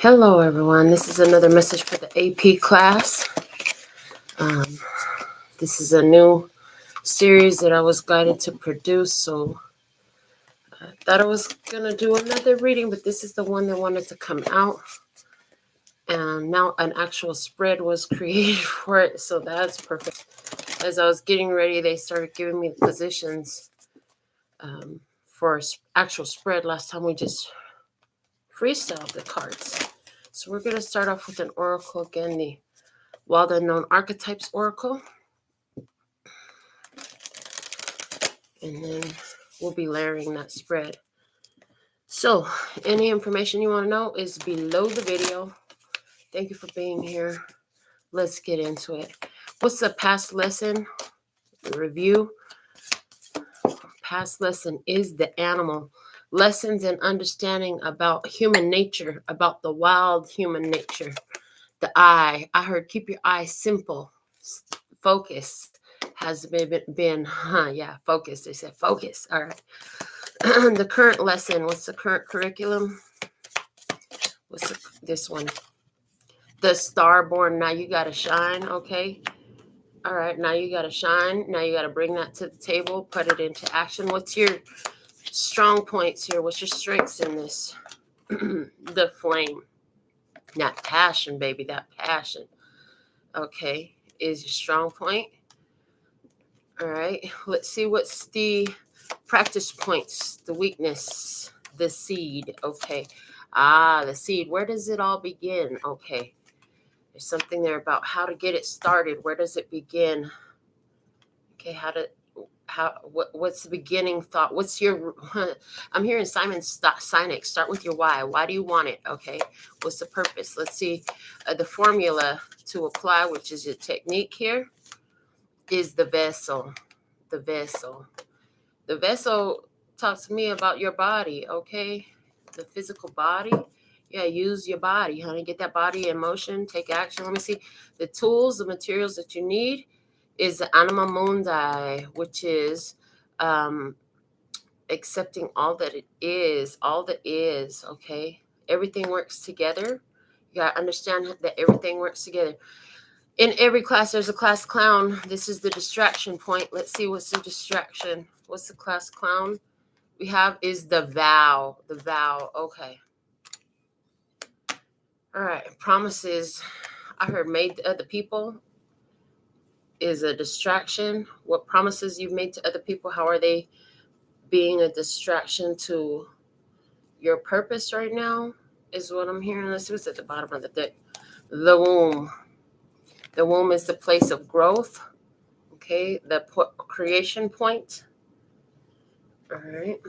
Hello, everyone. This is another message for the AP class. This is a new series that I was guided to produce, so I thought I was going to do another reading, but this is the one that wanted to come out. And now an actual spread was created for it, so that's perfect. As I was getting ready, they started giving me the positions for actual spread. Last time we just freestyled the cards. So we're going to start off with an oracle again, the Wild Unknown Archetypes Oracle. And then we'll be layering that spread. So any information you want to know is below the video. Thank you for being here. Let's get into it. What's the past lesson? Review. Past lesson is the animal. Lessons and understanding about human nature, about the wild human nature. The eye. I heard keep your eye simple. Focus has been focus. They said focus. All right. The current lesson. What's the current curriculum? This one? The Starborn. Now you got to shine. Okay. All right. Now you got to shine. Now you got to bring that to the table. Put it into action. What's your strong points here? What's your strengths in this? The flame. That passion, baby. That passion. Okay. Is your strong point. All right. Let's see what's the practice points. The weakness. The seed. Okay. The seed. Where does it all begin? Okay. There's something there about how to get it started. Where does it begin? Okay. What's the beginning thought? What's your, I'm hearing Simon Sinek, start with your why. Why do you want it? Okay. What's the purpose? Let's see the formula to apply, which is your technique here, is the vessel. The vessel. The vessel talks to me about your body. Okay. The physical body. Yeah. Use your body, honey. Get that body in motion. Take action. Let me see the tools, the materials that you need. Is the anima mundi, which is accepting all that it is, okay? Everything works together. You got to understand that everything works together. In every class, there's a class clown. This is the distraction point. Let's see what's the distraction. What's the class clown we have is the vow. The vow, okay. All right, promises. I heard made to other people is a distraction. What promises you've made to other people, how are they being a distraction to your purpose right now is what I'm hearing. Let's see what's at the bottom of the deck. The womb. The womb is the place of growth. Okay, the creation point. All right.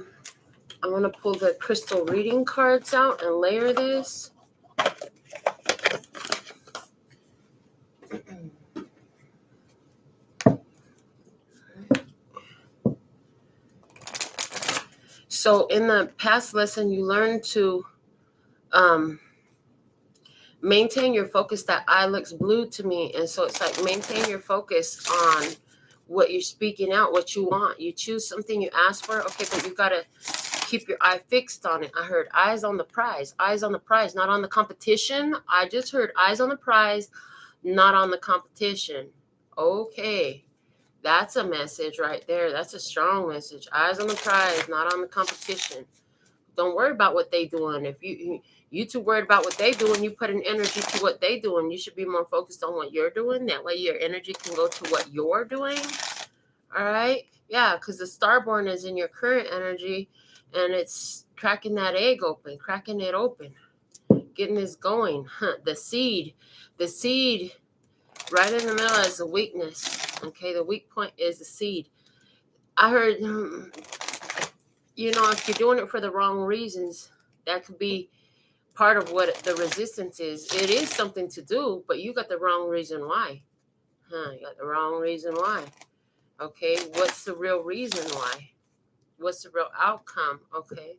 I'm going to pull the crystal reading cards out and layer this. So in the past lesson, you learned to maintain your focus. That eye looks blue to me. And so it's like maintain your focus on what you're speaking out, what you want. You choose something, you ask for. Okay, but you've got to keep your eye fixed on it. I heard eyes on the prize, not on the competition. I just heard eyes on the prize, not on the competition. Okay. That's a message right there. That's a strong message. Eyes on the prize, not on the competition. Don't worry about what they doing. If you too worried about what they doing, you put an energy to what they doing. You should be more focused on what you're doing. That way your energy can go to what you're doing. All right? Yeah, because the Starborn is in your current energy, and it's cracking that egg open, cracking it open, getting this going. The seed right in the middle is the weakness. Okay, the weak point is the seed. I heard, if you're doing it for the wrong reasons, that could be part of what the resistance is. It is something to do, but you got the wrong reason why. You got the wrong reason why. Okay, what's the real reason why? What's the real outcome? Okay.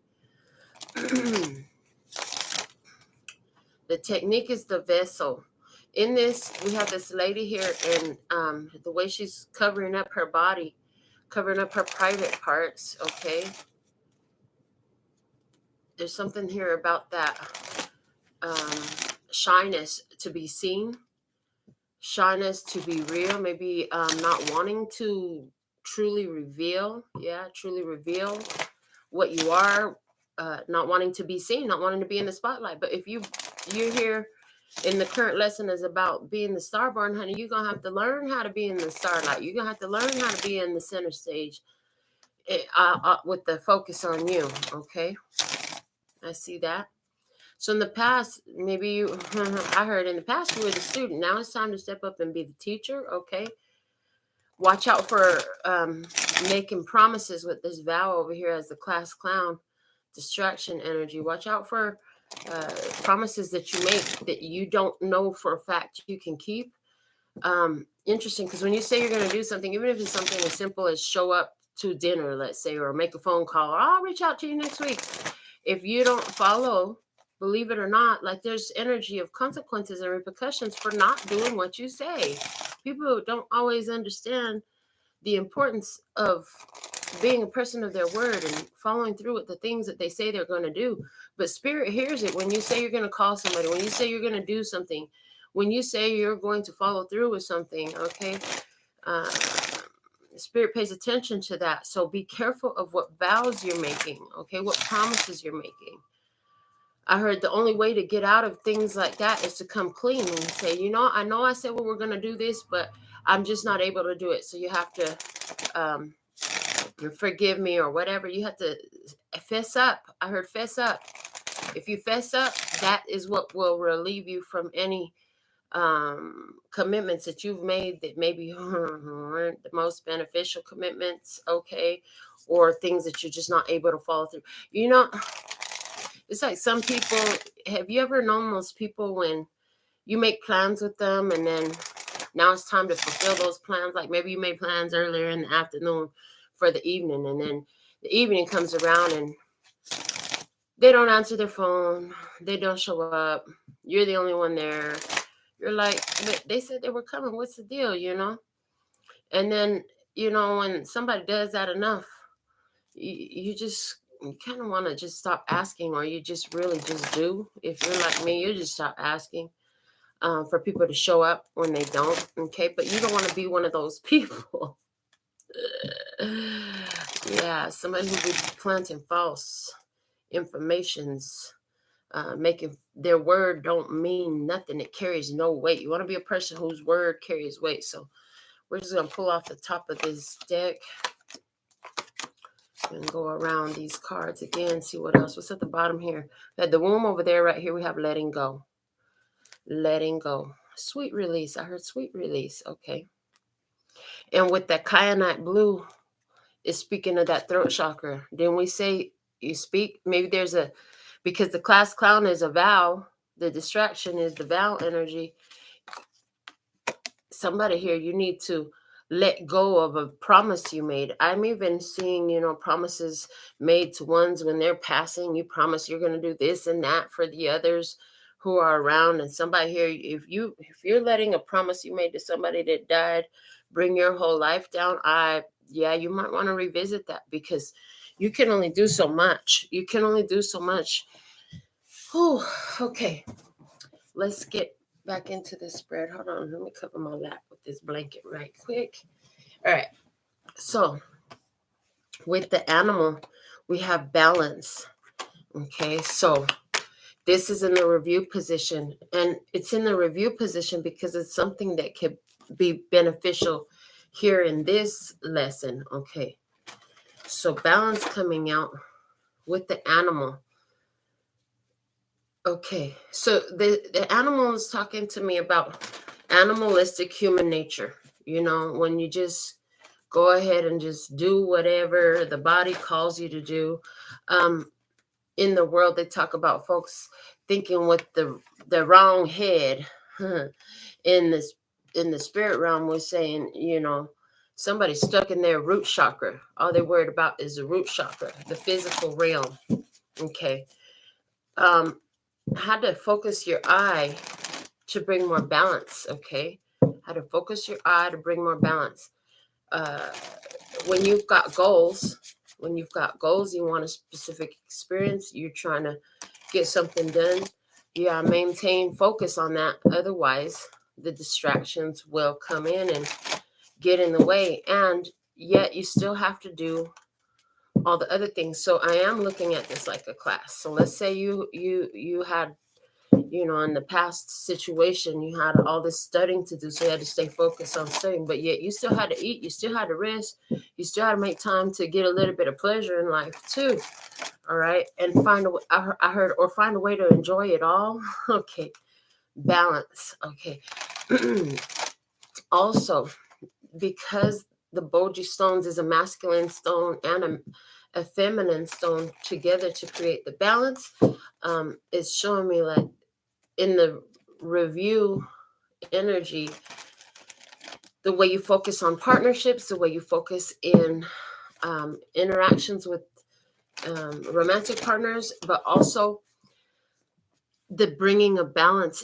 The technique is the vessel. In this, we have this lady here, and the way she's covering up her body, covering up her private parts, okay? There's something here about that shyness to be seen, shyness to be real, maybe not wanting to truly reveal, truly reveal what you are, not wanting to be seen, not wanting to be in the spotlight. But if you're here in the current lesson is about being the starborn, honey, you're going to have to learn how to be in the starlight. You're going to have to learn how to be in the center stage with the focus on you, okay? I see that. So in the past, maybe you, I heard in the past you were the student. Now it's time to step up and be the teacher, okay? Watch out for making promises with this vow over here as the class clown, distraction energy. Watch out for promises that you make that you don't know for a fact you can keep. Interesting, because when you say you're going to do something, even if it's something as simple as show up to dinner, let's say, or make a phone call, or I'll reach out to you next week. If you don't follow, believe it or not, like there's energy of consequences and repercussions for not doing what you say. People don't always understand the importance of being a person of their word and following through with the things that they say they're going to do. But spirit hears it when you say you're going to call somebody, when you say you're going to do something, when you say you're going to follow through with something, okay? Spirit pays attention to that. So be careful of what vows you're making, okay? What promises you're making. I heard the only way to get out of things like that is to come clean and say, I know I said, well, we're going to do this, but I'm just not able to do it. So you have to forgive me or whatever. You have to fess up. I heard fess up. If you fess up, that is what will relieve you from any commitments that you've made that maybe weren't the most beneficial commitments, okay? Or things that you're just not able to follow through. It's like some people, have you ever known those people when you make plans with them and then now it's time to fulfill those plans? Like maybe you made plans earlier in the afternoon for the evening, and then the evening comes around and they don't answer their phone, they don't show up, you're the only one there. You're like, but they said they were coming, what's the deal, And then, when somebody does that enough, you kind of want to just stop asking, or you just really just do. If you're like me, you just stop asking for people to show up when they don't, okay? But you don't want to be one of those people. Yeah, somebody who would be planting false informations, making their word don't mean nothing. It carries no weight. You want to be a person whose word carries weight. So we're just going to pull off the top of this deck and go around these cards again, see what else. What's at the bottom here? We had the womb over there. Right here we have letting go. Letting go. Sweet release. I heard sweet release. Okay. And with that kyanite blue, is speaking of that throat chakra. Then we say you speak, maybe because the class clown is a vow, the distraction is the vow energy. Somebody here, you need to let go of a promise you made. I'm even seeing, promises made to ones when they're passing. You promise you're going to do this and that for the others who are around. And somebody here, if you're letting a promise you made to somebody that died bring your whole life down, you might want to revisit that, because you can only do so much. You can only do so much. Oh, okay. Let's get back into this spread. Hold on. Let me cover my lap with this blanket right quick. All right. So with the animal, we have balance. Okay. So this is in the review position, and it's in the review position because it's something that could be beneficial here in this lesson. Okay. So balance coming out with the animal. Okay, so the animal is talking to me about animalistic human nature. When you just go ahead and just do whatever the body calls you to do. In the world, they talk about folks thinking with the wrong head. In the spirit realm, we're saying, somebody stuck in their root chakra. All they're worried about is the root chakra, the physical realm. Okay. How to focus your eye to bring more balance, okay? How to focus your eye to bring more balance. When you've got goals, When you've got goals, you want a specific experience, you're trying to get something done, yeah, maintain focus on that. Otherwise, the distractions will come in and get in the way. And yet you still have to do all the other things. So I am looking at this like a class. So let's say you had, in the past situation, you had all this studying to do. So you had to stay focused on studying, but yet you still had to eat, you still had to rest, you still had to make time to get a little bit of pleasure in life too. All right. And find a way to enjoy it all. Okay. Balance. Okay. Also, because the Boji stones is a masculine stone and a feminine stone together to create the balance, it's showing me like in the review energy, the way you focus on partnerships, the way you focus in interactions with romantic partners, but also the bringing of balance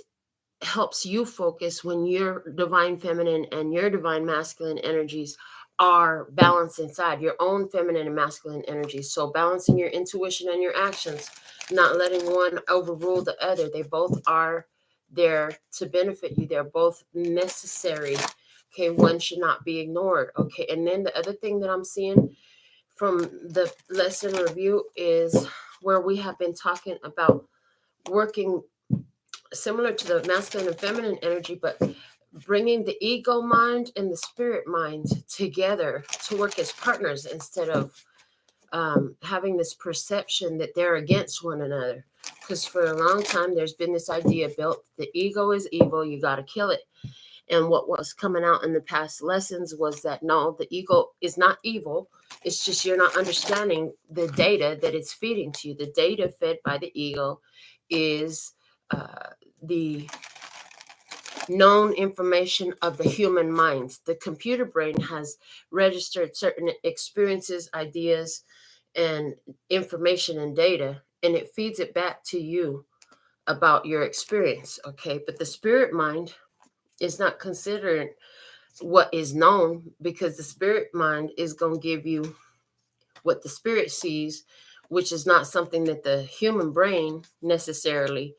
helps you focus when your divine feminine and your divine masculine energies are balanced inside your own feminine and masculine energies. So balancing your intuition and your actions, not letting one overrule the other. They both are there to benefit you. They're both necessary. Okay, one should not be ignored. Okay, and then the other thing that I'm seeing from the lesson review is where we have been talking about working similar to the masculine and feminine energy, but bringing the ego mind and the spirit mind together to work as partners instead of having this perception that they're against one another. Because for a long time, there's been this idea built, the ego is evil, you got to kill it. And what was coming out in the past lessons was that no, the ego is not evil. It's just you're not understanding the data that it's feeding to you. The data fed by the ego is the known information of the human mind. The computer brain has registered certain experiences, ideas, and information and data, and it feeds it back to you about your experience. Okay, but the spirit mind is not considered what is known, because the spirit mind is going to give you what the spirit sees, which is not something that the human brain necessarily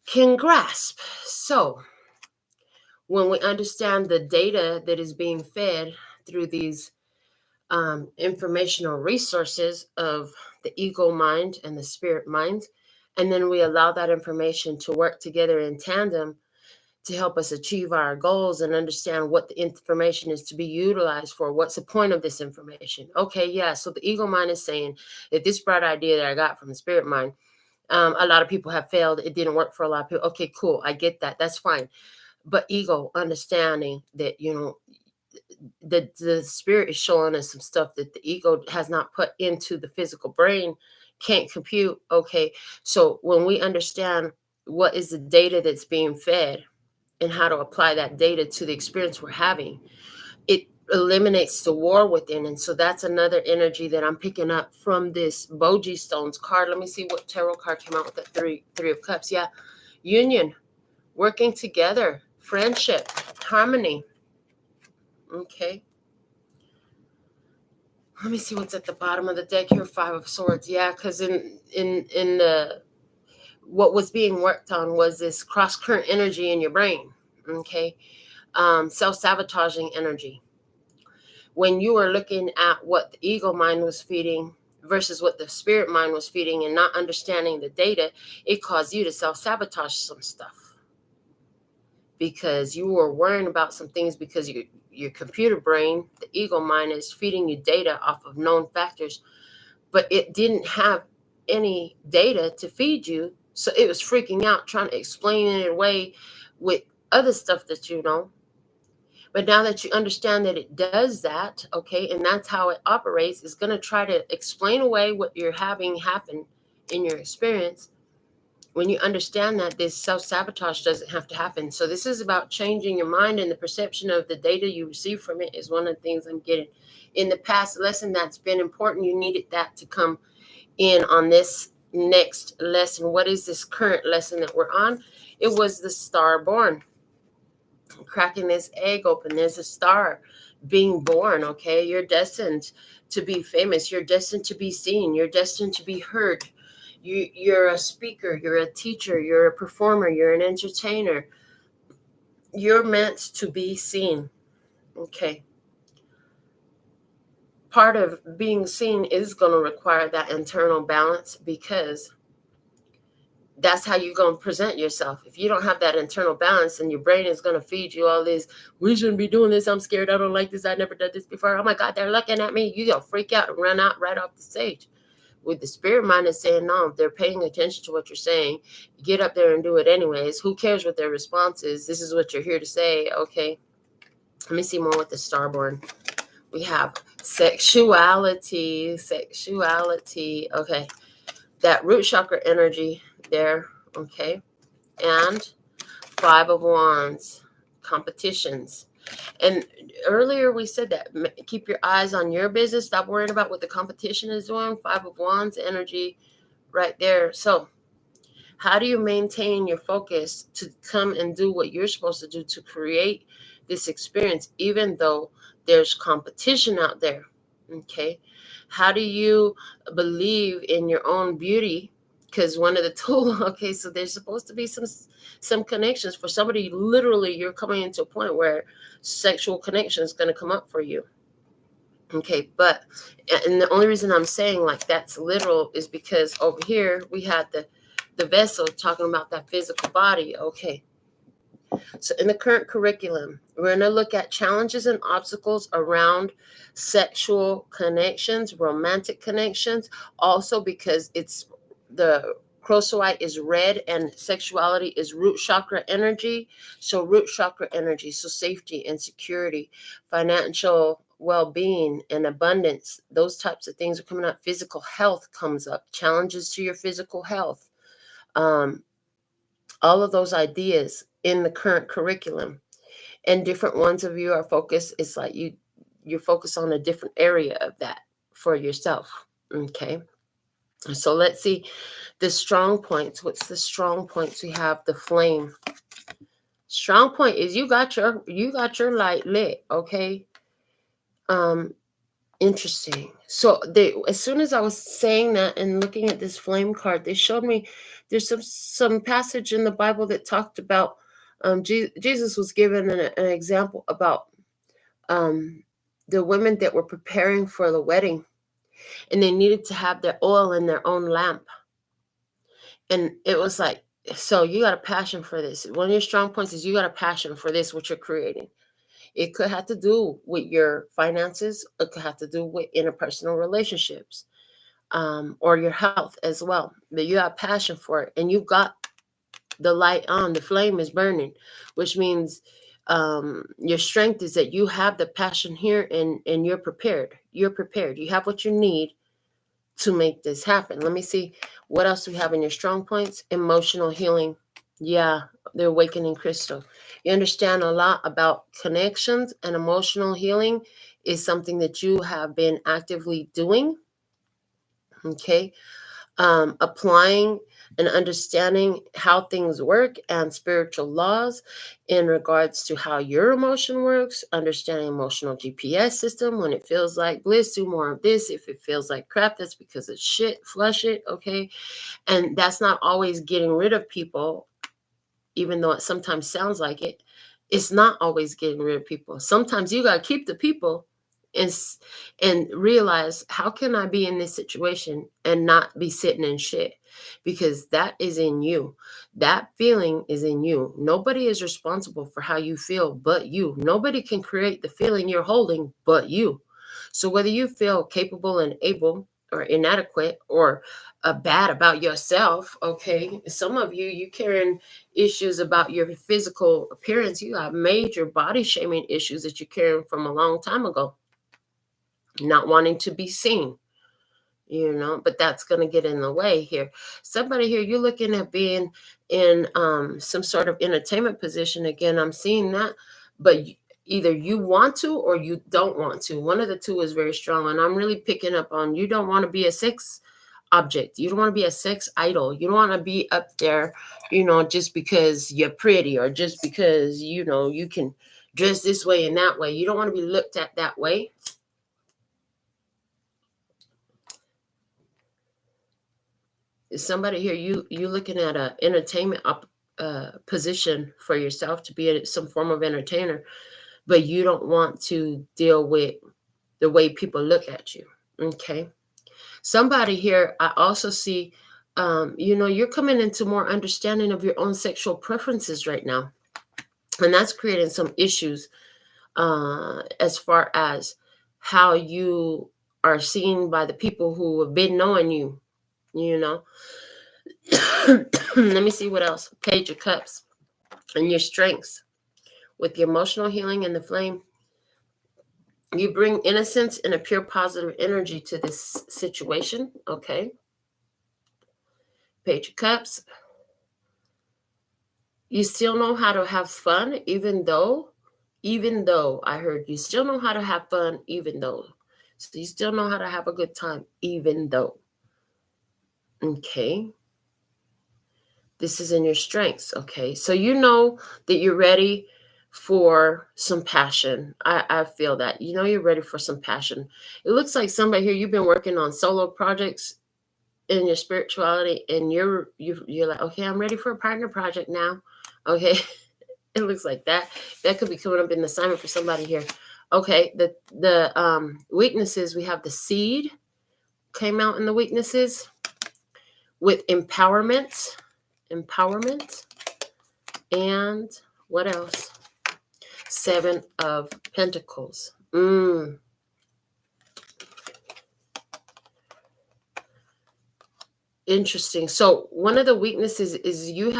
can grasp. So when we understand the data that is being fed through these informational resources of the ego mind and the spirit mind, and then we allow that information to work together in tandem to help us achieve our goals and understand what the information is to be utilized for. What's the point of this information? Okay, yeah, so the ego mind is saying that this bright idea that I got from the spirit mind, a lot of people have failed. It didn't work for a lot of people. Okay, cool. I get that. That's fine. But ego understanding that, the spirit is showing us some stuff that the ego has not put into the physical brain, can't compute. Okay, so when we understand what is the data that's being fed and how to apply that data to the experience we're having, it eliminates the war within. And so that's another energy that I'm picking up from this Boji Stones card. Let me see what tarot card came out with the three of cups. Yeah, union, working together, friendship, harmony. Okay, let me see what's at the bottom of the deck here. Five of Swords. Yeah, because in the what was being worked on was this cross current energy in your brain. Okay, self-sabotaging energy. When you were looking at what the ego mind was feeding versus what the spirit mind was feeding and not understanding the data, it caused you to self-sabotage some stuff because you were worrying about some things because your computer brain, the ego mind, is feeding you data off of known factors, but it didn't have any data to feed you. So it was freaking out, trying to explain it away with other stuff that you know. But now that you understand that it does that, okay, and that's how it operates, it's going to try to explain away what you're having happen in your experience. When you understand that this self-sabotage doesn't have to happen. So this is about changing your mind, and the perception of the data you receive from it is one of the things I'm getting. In the past lesson, that's been important. You needed that to come in on this next lesson. What is this current lesson that we're on? It was the star born. cracking this egg open. There's a star being born, okay? You're destined to be famous. You're destined to be seen. You're destined to be heard. You're a speaker. You're a teacher. You're a performer. You're an entertainer. You're meant to be seen, okay? Part of being seen is going to require that internal balance, because that's how you're going to present yourself. If you don't have that internal balance, and your brain is going to feed you all this, we shouldn't be doing this, I'm scared, I don't like this, I never did this before, oh my God, they're looking at me, you going to freak out and run out right off the stage. With the spirit mind is saying, no, they're paying attention to what you're saying. Get up there and do it anyways. Who cares what their response is? This is what you're here to say, okay? Let me see more with the starborn. We have sexuality, okay? That root chakra energy there, okay? And 5 of Wands, competitions. And earlier we said that keep your eyes on your business. Stop worrying about what the competition is doing. 5 of Wands energy right there. So how do you maintain your focus to come and do what you're supposed to do to create this experience, even though there's competition out there? Okay. How do you believe in your own beauty? Because one of the tools, okay, so there's supposed to be some connections for somebody. Literally, you're coming into a point where sexual connection is going to come up for you. Okay, but, and the only reason I'm saying like that's literal is because over here we had the vessel talking about that physical body. Okay. So in the current curriculum, we're going to look at challenges and obstacles around sexual connections, romantic connections, also because it's the chromosoite is red and sexuality is root chakra energy. So root chakra energy, so safety and security, financial well-being and abundance, those types of things are coming up. Physical health comes up, challenges to your physical health. All of those ideas in the current curriculum, and different ones of you are focused. It's like you're focused on a different area of that for yourself. Okay. So let's see the strong points. What's the strong points? We have the flame. Strong point is you got your light lit. Okay. Interesting. So as soon as I was saying that and looking at this flame card, they showed me there's some passage in the Bible that talked about Jesus was given an example about the women that were preparing for the wedding, and they needed to have their oil in their own lamp. And it was like, so you got a passion for this. One of your strong points is you got a passion for this, what you're creating. It could have to do with your finances. It could have to do with interpersonal relationships, or your health as well. But you have passion for it, and you got the light on. The flame is burning, which means your strength is that you have the passion here, and you're prepared. You're prepared. You have what you need to make this happen. Let me see what else we have in your strong points. Emotional healing. Yeah, the awakening crystal. You understand a lot about connections, and emotional healing is something that you have been actively doing. Okay. Applying and understanding how things work and spiritual laws in regards to how your emotion works, understanding emotional GPS system. When it feels like bliss, do more of this. If it feels like crap, that's because it's shit, flush it. Okay. And that's not always getting rid of people, even though it sometimes sounds like it. It's not always getting rid of people. Sometimes you got to keep the people and realize, how can I be in this situation and not be sitting in shit? Because that is in you. That feeling is in you. Nobody is responsible for how you feel but you. Nobody can create the feeling you're holding but you. So whether you feel capable and able or inadequate or bad about yourself, okay, some of you carrying issues about your physical appearance. You have major body shaming issues that you're carrying from a long time ago. Not wanting to be seen, but that's going to get in the way here. Somebody here, you're looking at being in some sort of entertainment position. Again, I'm seeing that, but either you want to or you don't want to. One of the two is very strong, and I'm really picking up on you don't want to be a sex object. You don't want to be a sex idol. You don't want to be up there, just because you're pretty or just because, you can dress this way and that way. You don't want to be looked at that way. Is somebody here, you looking at a entertainment position for yourself to be some form of entertainer, but you don't want to deal with the way people look at you. Okay. Somebody here, I also see, you're coming into more understanding of your own sexual preferences right now. And that's creating some issues as far as how you are seen by the people who have been knowing you, Let me see what else. Page of Cups and your strengths. With the emotional healing and the flame, you bring innocence and a pure positive energy to this situation. Okay. Page of Cups. You still know how to have fun, even though I heard you still know how to have fun, even though. So you still know how to have a good time, even though. Okay. This is in your strengths. Okay. So you know that you're ready for some passion. I feel that. You're ready for some passion. It looks like somebody here, you've been working on solo projects in your spirituality, and you're like, okay, I'm ready for a partner project now. Okay. It looks like that could be coming up in the assignment for somebody here. Okay. The weaknesses, we have the seed came out in the weaknesses with empowerment, and what else? 7 of Pentacles. Interesting. So one of the weaknesses is you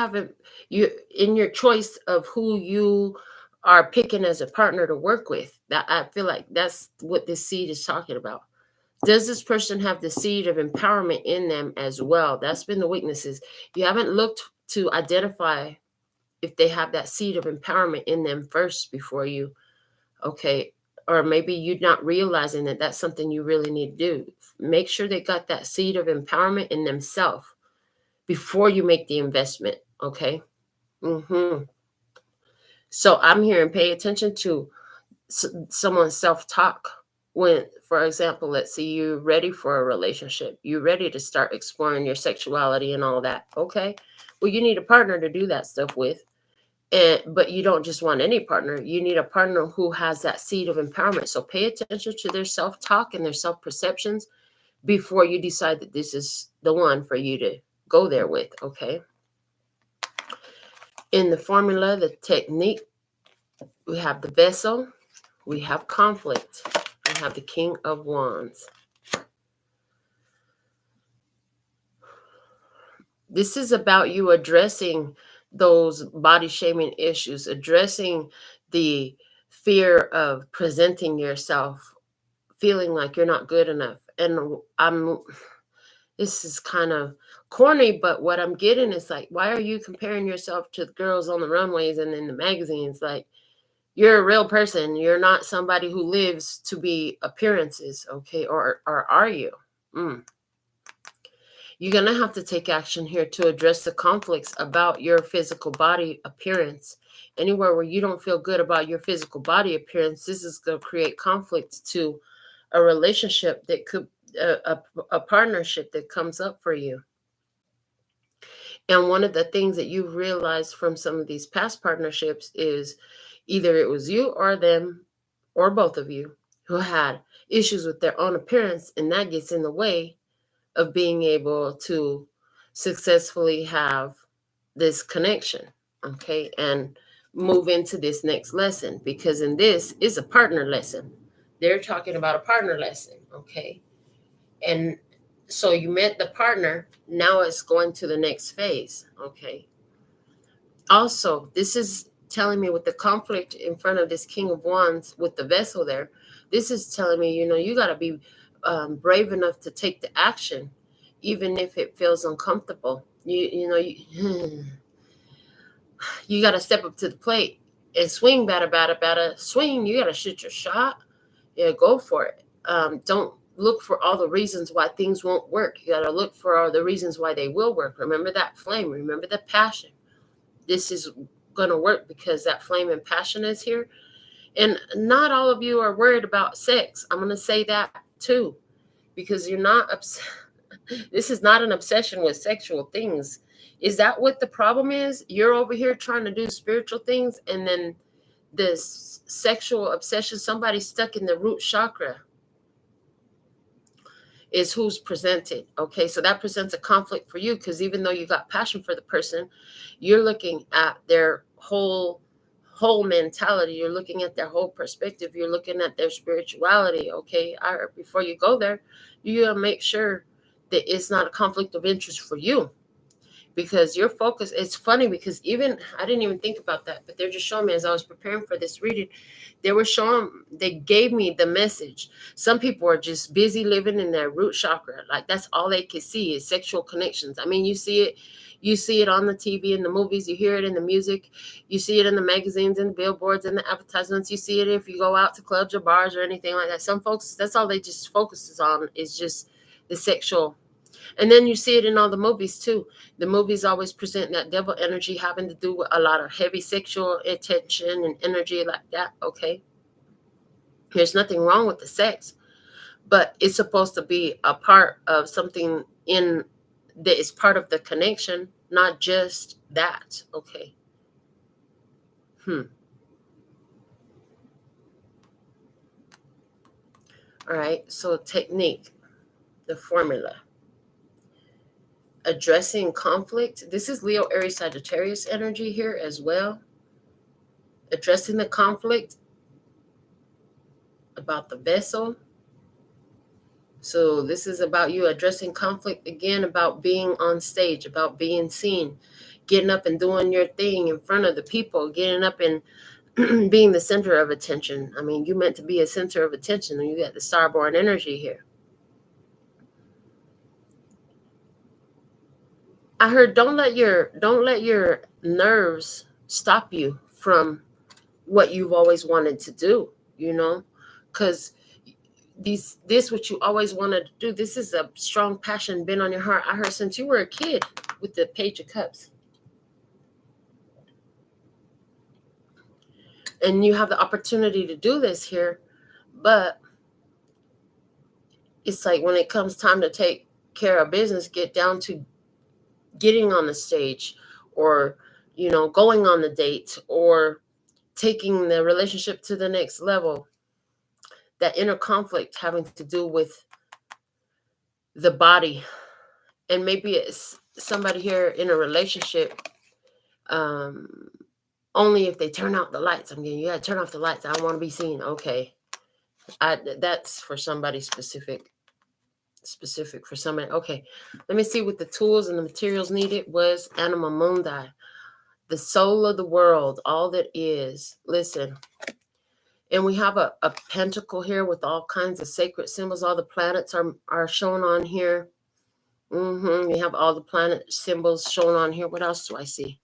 in your choice of who you are picking as a partner to work with. That, I feel like that's what this seed is talking about. Does this person have the seed of empowerment in them as well? That's been the weaknesses. You haven't looked to identify if they have that seed of empowerment in them first before you, okay? Or maybe you're not realizing that that's something you really need to do. Make sure they got that seed of empowerment in themselves before you make the investment, okay? So I'm hearing pay attention to someone's self-talk. When, for example, let's say you're ready for a relationship, you're ready to start exploring your sexuality and all that. Okay. Well, you need a partner to do that stuff with. But you don't just want any partner. You need a partner who has that seed of empowerment. So pay attention to their self-talk and their self-perceptions before you decide that this is the one for you to go there with. Okay. In the formula, the technique, we have the vessel, we have conflict, we have the King of Wands. This is about you addressing those body shaming issues, addressing the fear of presenting yourself, feeling like you're not good enough. And this is kind of corny, but what I'm getting is like, why are you comparing yourself to the girls on the runways and in the magazines? Like, you're a real person. You're not somebody who lives to be appearances, okay? Or are you? You're going to have to take action here to address the conflicts about your physical body appearance. Anywhere where you don't feel good about your physical body appearance, this is going to create conflicts to a relationship that could, a partnership that comes up for you. And one of the things that you realized from some of these past partnerships is either it was you or them or both of you who had issues with their own appearance, and that gets in the way of being able to successfully have this connection, okay, and move into this next lesson, because in this is a partner lesson. They're talking about a partner lesson, okay? And so you met the partner, now it's going to the next phase, okay? Also, this is telling me with the conflict in front of this King of Wands with the vessel there, this is telling me, you got to be brave enough to take the action, even if it feels uncomfortable. You got to step up to the plate and swing, batter, swing. You got to shoot your shot. Yeah, go for it. Don't look for all the reasons why things won't work. You got to look for all the reasons why they will work. Remember that flame. Remember the passion. This is going to work because that flame and passion is here. And not all of you are worried about sex. I'm going to say that too, because you're not this is not an obsession with sexual things. Is that what the problem is? You're over here trying to do spiritual things, and then this sexual obsession, somebody stuck in the root chakra is who's presented. Okay, so that presents a conflict for you, because even though you got passion for the person, you're looking at their whole mentality. You're looking at their whole perspective. You're looking at their spirituality. Okay, before you go there, you gotta make sure that it's not a conflict of interest for you, because your focus. It's funny because even I didn't even think about that, but they're just showing me as I was preparing for this reading. They gave me the message. Some people are just busy living in their root chakra. Like that's all they can see is sexual connections. I mean, you see it on the TV, in the movies, you hear it in the music, you see it in the magazines and the billboards and the advertisements. You see it if you go out to clubs or bars or anything like that. Some folks, that's all they just focuses on is just the sexual. And then you see it in all the movies too. The movies always present that devil energy having to do with a lot of heavy sexual attention and energy like that. Okay. There's nothing wrong with the sex, but it's supposed to be a part of something that is part of the connection, not just that. Okay. All right. So technique, the formula. Addressing conflict. This is Leo, Aries, Sagittarius energy here as well. Addressing the conflict about the vessel. So this is about you addressing conflict again, about being on stage, about being seen, getting up and doing your thing in front of the people, getting up and being the center of attention. I mean, you meant to be a center of attention, and you got the starborn energy here. I heard don't let your nerves stop you from what you've always wanted to do, because this what you always wanted to do. This is a strong passion been on your heart. I heard since you were a kid with the Page of Cups. And you have the opportunity to do this here, but it's like when it comes time to take care of business, get down to getting on the stage, or going on the date, or taking the relationship to the next level. That inner conflict having to do with the body. And maybe it's somebody here in a relationship, only if they turn out the lights. I'm getting, you gotta turn off the lights. I don't want to be seen. Okay. That's for somebody specific for somebody. Okay. Let me see what the tools and the materials needed was. Anima Mundi, the soul of the world, all that is. Listen. And we have a pentacle here with all kinds of sacred symbols. All the planets are shown on here. We have all the planet symbols shown on here. What else do I see?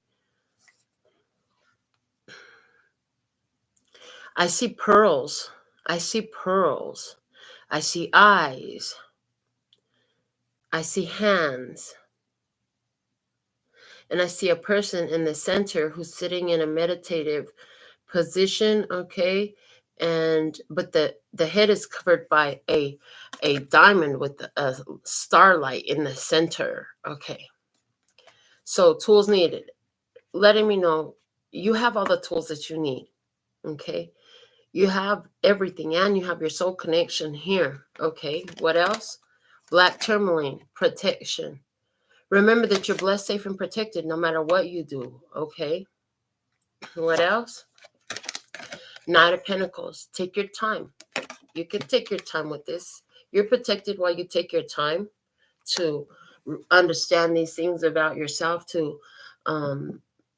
I see pearls. I see pearls. I see eyes. I see hands. And I see a person in the center who's sitting in a meditative position, okay? But the head is covered by a diamond with a starlight in the center, okay? So tools needed. Letting me know you have all the tools that you need, okay? You have everything, and you have your soul connection here, okay? What else? Black tourmaline, protection. Remember that you're blessed, safe, and protected no matter what you do, okay? What else? Knight of Pentacles. Take your time. You can take your time with this. You're protected while you take your time to understand these things about yourself, to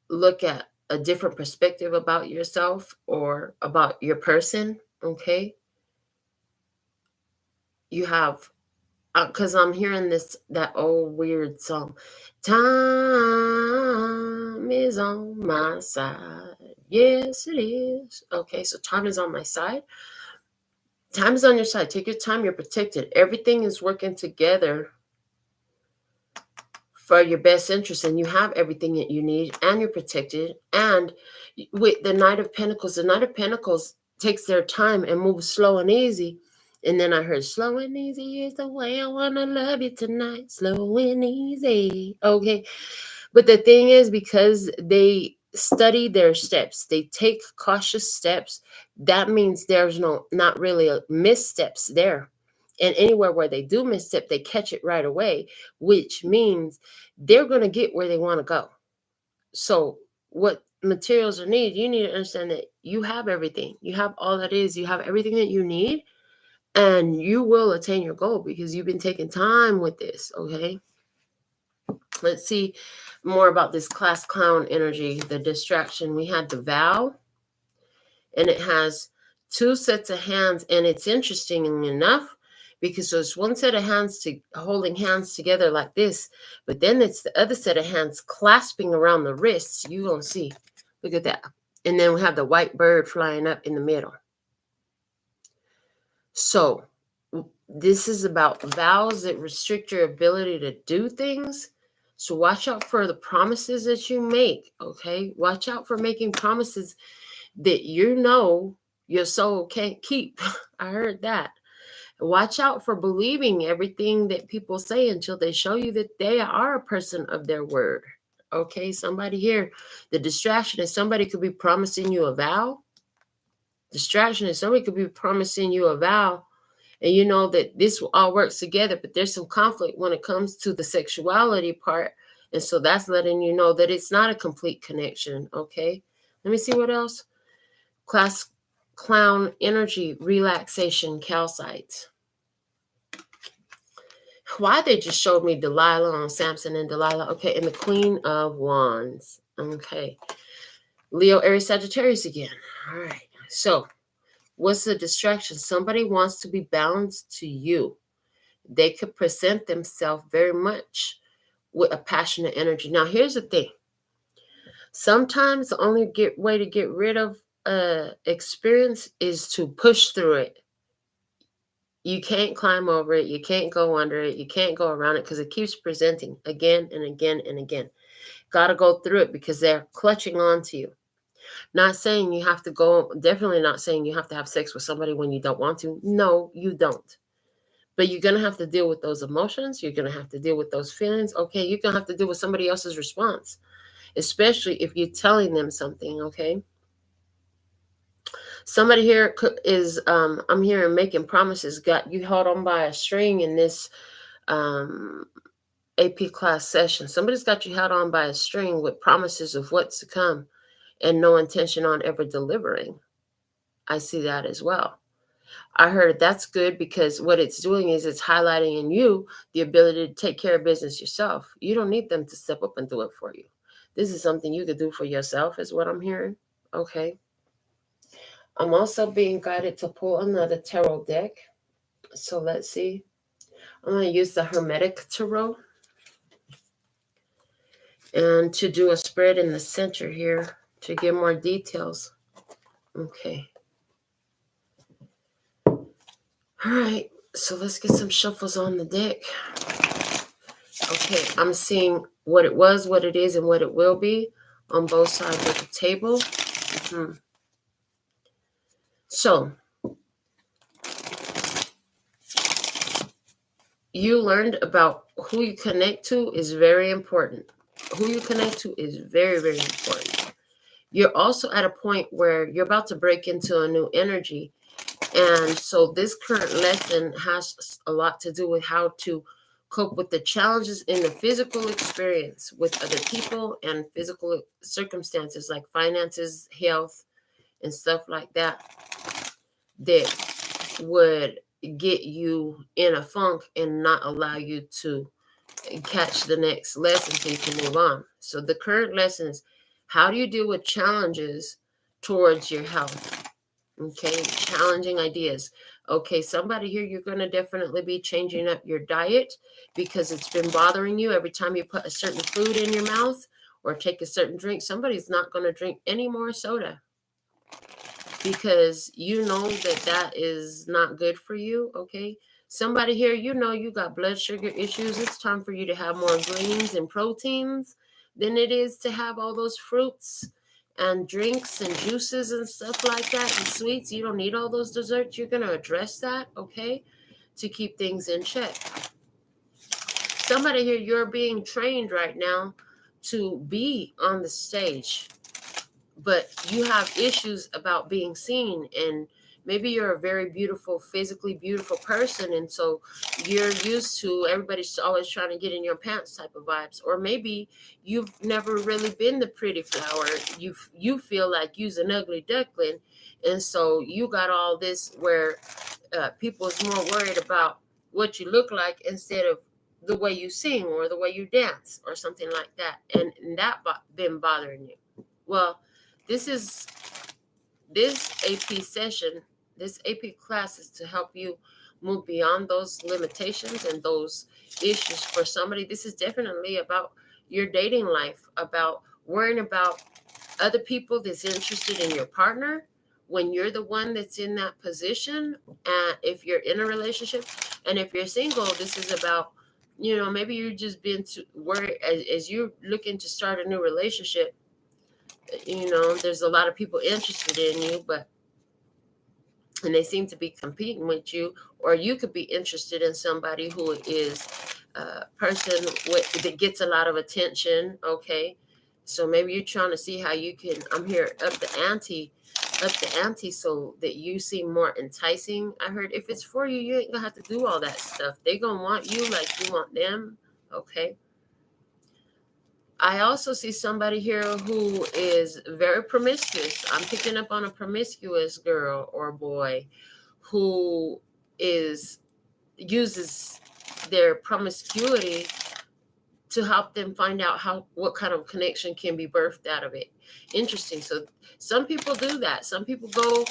look at a different perspective about yourself or about your person, okay? You have, because I'm hearing that old weird song. Time is on my side. Yes, it is. Okay, so time is on my side. Time is on your side. Take your time. You're protected. Everything is working together for your best interest, and you have everything that you need, and you're protected. And with the Knight of Pentacles takes their time and moves slow and easy. And then I heard, slow and easy is the way I want to love you tonight. Slow and easy. Okay. But the thing is, because they study their steps, they take cautious steps, that means there's not really a missteps there. And anywhere where they do misstep, they catch it right away, which means they're going to get where they want to go. So what materials are needed, you need to understand that you have everything. You have all that is. You have everything that you need, and you will attain your goal because you've been taking time with this, okay? Let's see more about this class clown energy, the distraction. We had the vow, and it has 2 sets of hands, and it's interesting enough because there's one set of hands holding hands together like this, but then it's the other set of hands clasping around the wrists. You gonna see. Look at that. And then we have the white bird flying up in the middle. So this is about vows that restrict your ability to do things. So watch out for the promises that you make, okay? Watch out for making promises that you know your soul can't keep. I heard that. Watch out for believing everything that people say until they show you that they are a person of their word. Okay, somebody here, the distraction is somebody could be promising you a vow. Distraction is somebody could be promising you a vow, and you know that this all works together, but there's some conflict when it comes to the sexuality part. And so that's letting you know that it's not a complete connection, okay? Let me see what else. Class clown energy, relaxation, calcites. Why they just showed me Delilah on Samson and Delilah. Okay, and the Queen of Wands. Okay. Leo, Aries, Sagittarius again. All right. So what's the distraction? Somebody wants to be balanced to you. They could present themselves very much with a passionate energy. Now, here's the thing. Sometimes the only way to get rid of experience is to push through it. You can't climb over it. You can't go under it. You can't go around it because it keeps presenting again and again and again. Got to go through it because they're clutching on to you. Not saying you have to go, definitely not saying you have to have sex with somebody when you don't want to. No, you don't. But you're going to have to deal with those emotions. You're going to have to deal with those feelings. Okay, you're going to have to deal with somebody else's response, especially if you're telling them something, okay? Somebody here is, I'm hearing making promises, got you held on by a string in this AP class session. Somebody's got you held on by a string with promises of what's to come and no intention on ever delivering. I see that as well. I heard that's good because what it's doing is it's highlighting in you the ability to take care of business yourself. You don't need them to step up and do it for you. This is something you could do for yourself is what I'm hearing. Okay. I'm also being guided to pull another tarot deck. So let's see. I'm going to use the Hermetic Tarot. And to do a spread in the center here to get more details. Okay. All right. So let's get some shuffles on the deck. Okay. I'm seeing what it was, what it is, and what it will be on both sides of the table. So you learned about who you connect to is very important. Who you connect to is very, very important. You're also at a point where you're about to break into a new energy. And so this current lesson has a lot to do with how to cope with the challenges in the physical experience with other people and physical circumstances like finances, health, and stuff like that would get you in a funk and not allow you to catch the next lesson so you can move on. So the current lesson is how do you deal with challenges towards your health? Okay, challenging ideas. Okay, somebody here, you're going to definitely be changing up your diet because it's been bothering you every time you put a certain food in your mouth or take a certain drink. Somebody's not going to drink any more soda. because you know that is not good for you, okay? Somebody here, you know you got blood sugar issues. It's time for you to have more greens and proteins than it is to have all those fruits and drinks and juices and stuff like that and sweets. You don't need all those desserts. You're going to address that, okay, to keep things in check. Somebody here, you're being trained right now to be on the stage, but you have issues about being seen, and maybe you're a very beautiful, physically beautiful person, and so you're used to everybody's always trying to get in your pants type of vibes. Or maybe you've never really been the pretty flower. You feel like you's an ugly duckling, and so you got all this where people is more worried about what you look like instead of the way you sing or the way you dance or something like that, and that been bothering you. Well, this AP session, this AP class is to help you move beyond those limitations and those issues. For somebody, this is definitely about your dating life, about worrying about other people that's interested in your partner when you're the one that's in that position. And if you're in a relationship, and if you're single, this is about, maybe you're just being worried as you're looking to start a new relationship. There's a lot of people interested in you, and they seem to be competing with you, or you could be interested in somebody who is a person that gets a lot of attention, okay? So maybe you're trying to see how you can, up the ante so that you seem more enticing. I heard if it's for you, you ain't gonna have to do all that stuff. They gonna want you like you want them, okay? I also see somebody here who is very promiscuous. I'm picking up on a promiscuous girl or boy who uses their promiscuity to help them find out what kind of connection can be birthed out of it. Interesting. So some people do that. Some people go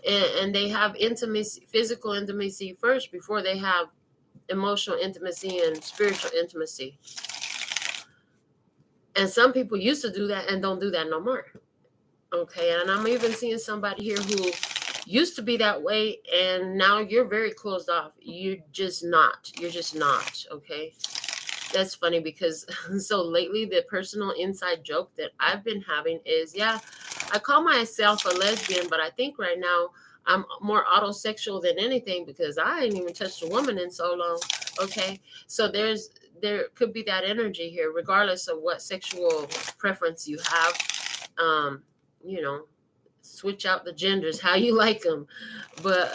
and they have intimacy, physical intimacy first before they have emotional intimacy and spiritual intimacy. And some people used to do that and don't do that no more. Okay, and I'm even seeing somebody here who used to be that way, and now you're very closed off. You're just not, okay? That's funny because so lately the personal inside joke that I've been having is, I call myself a lesbian, but I think right now I'm more autosexual than anything because I ain't even touched a woman in so long, okay? So there could be that energy here, regardless of what sexual preference you have. Switch out the genders how you like them. But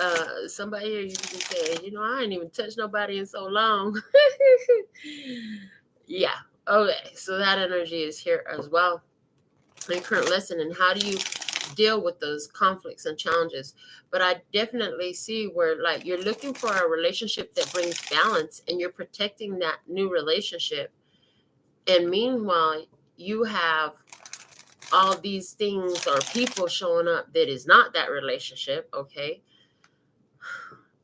somebody here, you can say, I ain't even touched nobody in so long. Yeah. Okay. So that energy is here as well. My current lesson, and how do you deal with those conflicts and challenges? But I definitely see where, like, you're looking for a relationship that brings balance, and you're protecting that new relationship. And meanwhile, you have all these things or people showing up that is not that relationship, okay?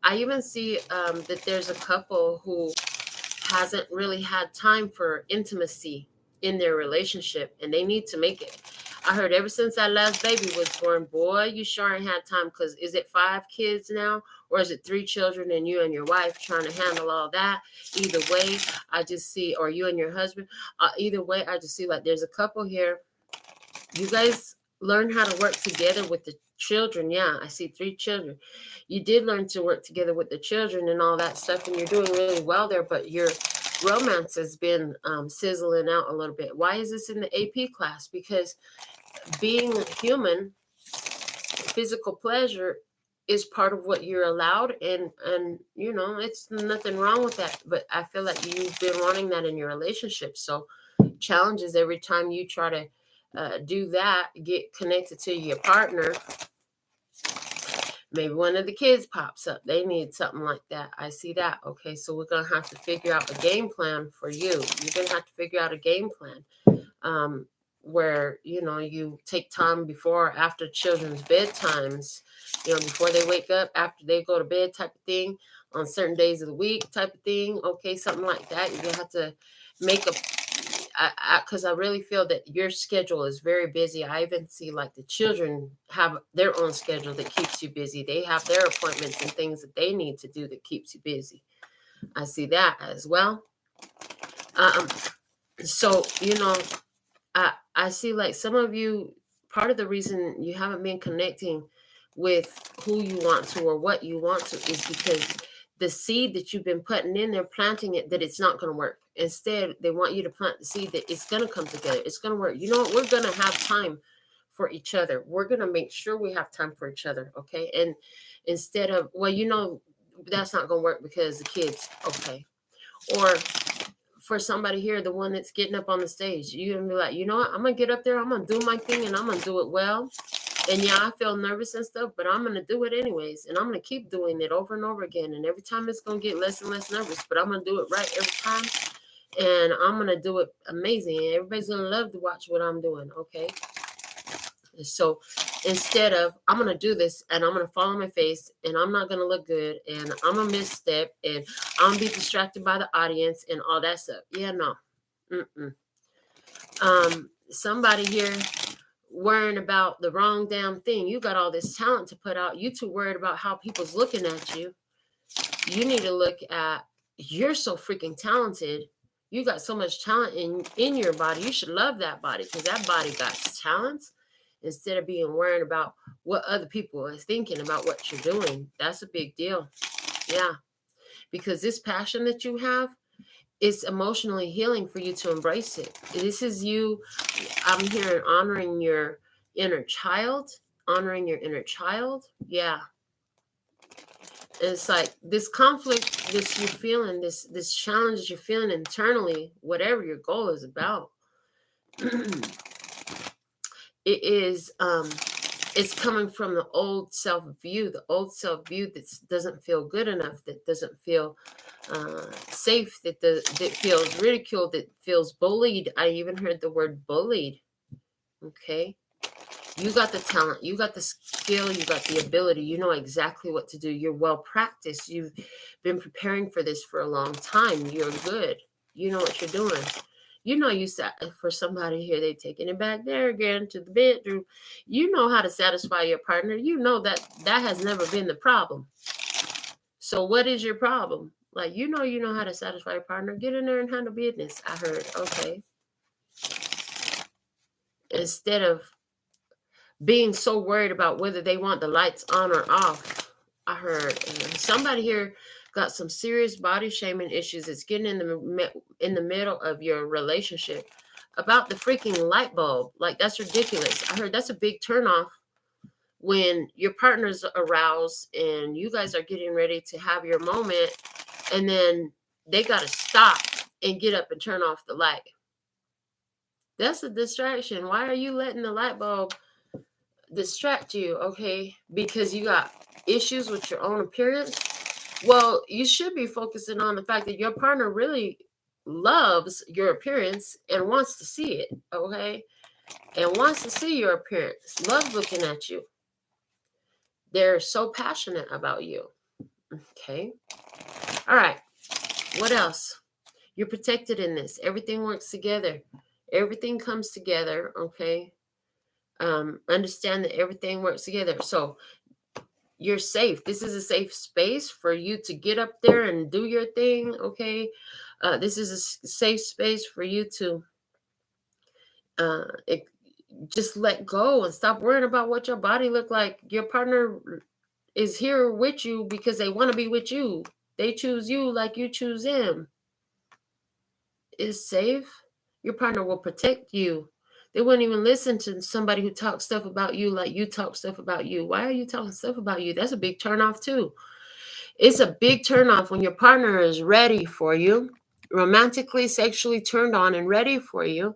I even see that there's a couple who hasn't really had time for intimacy in their relationship, and they need to make it. I heard ever since that last baby was born, boy, you sure ain't had time, because is it 5 kids now, or is it 3 children and you and your wife trying to handle all that? Either way, I just see, or you and your husband, either way, I just see like there's a couple here. You guys learn how to work together with the children. Yeah, I see 3 children. You did learn to work together with the children and all that stuff, and you're doing really well there, but your romance has been sizzling out a little bit. Why is this in the AP class? Because being human, physical pleasure is part of what you're allowed, and it's nothing wrong with that. But I feel like you've been wanting that in your relationship. So challenges every time you try to do that, get connected to your partner. Maybe one of the kids pops up. They need something like that. I see that. Okay, so we're going to have to figure out a game plan for you. You're going to have to figure out a game plan where, you take time before or after children's bedtimes, before they wake up, after they go to bed type of thing, on certain days of the week type of thing. Okay, something like that. You're going to have to make because I really feel that your schedule is very busy. I even see like the children have their own schedule that keeps you busy. They have their appointments and things that they need to do that keeps you busy. I see that as well. So, I see like some of you, part of the reason you haven't been connecting with who you want to or what you want to is because the seed that you've been putting in there, planting it, that it's not going to work. Instead, they want you to plant the seed that it's going to come together. It's going to work. You know what? We're going to have time for each other. We're going to make sure we have time for each other. Okay. And instead of, well, that's not going to work because the kids. Okay. Or for somebody here, the one that's getting up on the stage, you're going to be like, you know what? I'm going to get up there. I'm going to do my thing and I'm going to do it well. And yeah, I feel nervous and stuff, but I'm going to do it anyways. And I'm going to keep doing it over and over again. And every time it's going to get less and less nervous, but I'm going to do it right every time. And I'm going to do it amazing. And everybody's going to love to watch what I'm doing. Okay. So instead of, I'm going to do this and I'm going to fall on my face and I'm not going to look good and I'm going to misstep and I'm going to be distracted by the audience and all that stuff. Yeah, no. Somebody here worrying about the wrong damn thing. You got all this talent to put out. You too worried about how people's looking at you. You need to look at, you're so freaking talented. You got so much talent in your body. You should love that body because that body got talents. Instead of being worried about what other people are thinking about what you're doing. That's a big deal. Yeah. Because this passion that you have, it's emotionally healing for you to embrace it. This is you. I'm here honoring your inner child. Yeah. It's like this conflict, this you're feeling, this challenge you're feeling internally, whatever your goal is about. It is it's coming from the old self-view that doesn't feel good enough, that doesn't feel safe, that feels ridiculed, that feels bullied. I even heard the word bullied. Okay. You got the talent, you got the skill, you got the ability, you know exactly what to do. You're well practiced. You've been preparing for this for a long time. You're good. You know what you're doing. You know, for somebody here, they taking it back there again to the bedroom. You know how to satisfy your partner. You know that has never been the problem. So what is your problem? Like, you know how to satisfy your partner. Get in there and handle business. I heard, okay. Instead of being so worried about whether they want the lights on or off, I heard somebody here got some serious body shaming issues. It's getting in the middle of your relationship about the freaking light bulb. Like, that's ridiculous. I heard that's a big turnoff when your partner's aroused and you guys are getting ready to have your moment, and then they got to stop and get up and turn off the light. That's a distraction. Why are you letting the light bulb distract you? Okay, because you got issues with your own appearance. Well, you should be focusing on the fact that your partner really loves your appearance and wants to see it, okay? And wants to see your appearance, loves looking at you. They're so passionate about you, okay? All right, what else? You're protected in this. Everything works together. Everything comes together, okay? Understand that everything works together. So you're safe. This is a safe space for you to get up there and do your thing, okay? This is a safe space for you to just let go and stop worrying about what your body look like. Your partner is here with you because they want to be with you. They choose you like you choose them. It's safe. Your partner will protect you. They wouldn't even listen to somebody who talks stuff about you like you talk stuff about you. Why are you talking stuff about you? That's a big turnoff too. It's a big turnoff when your partner is ready for you, romantically, sexually turned on and ready for you.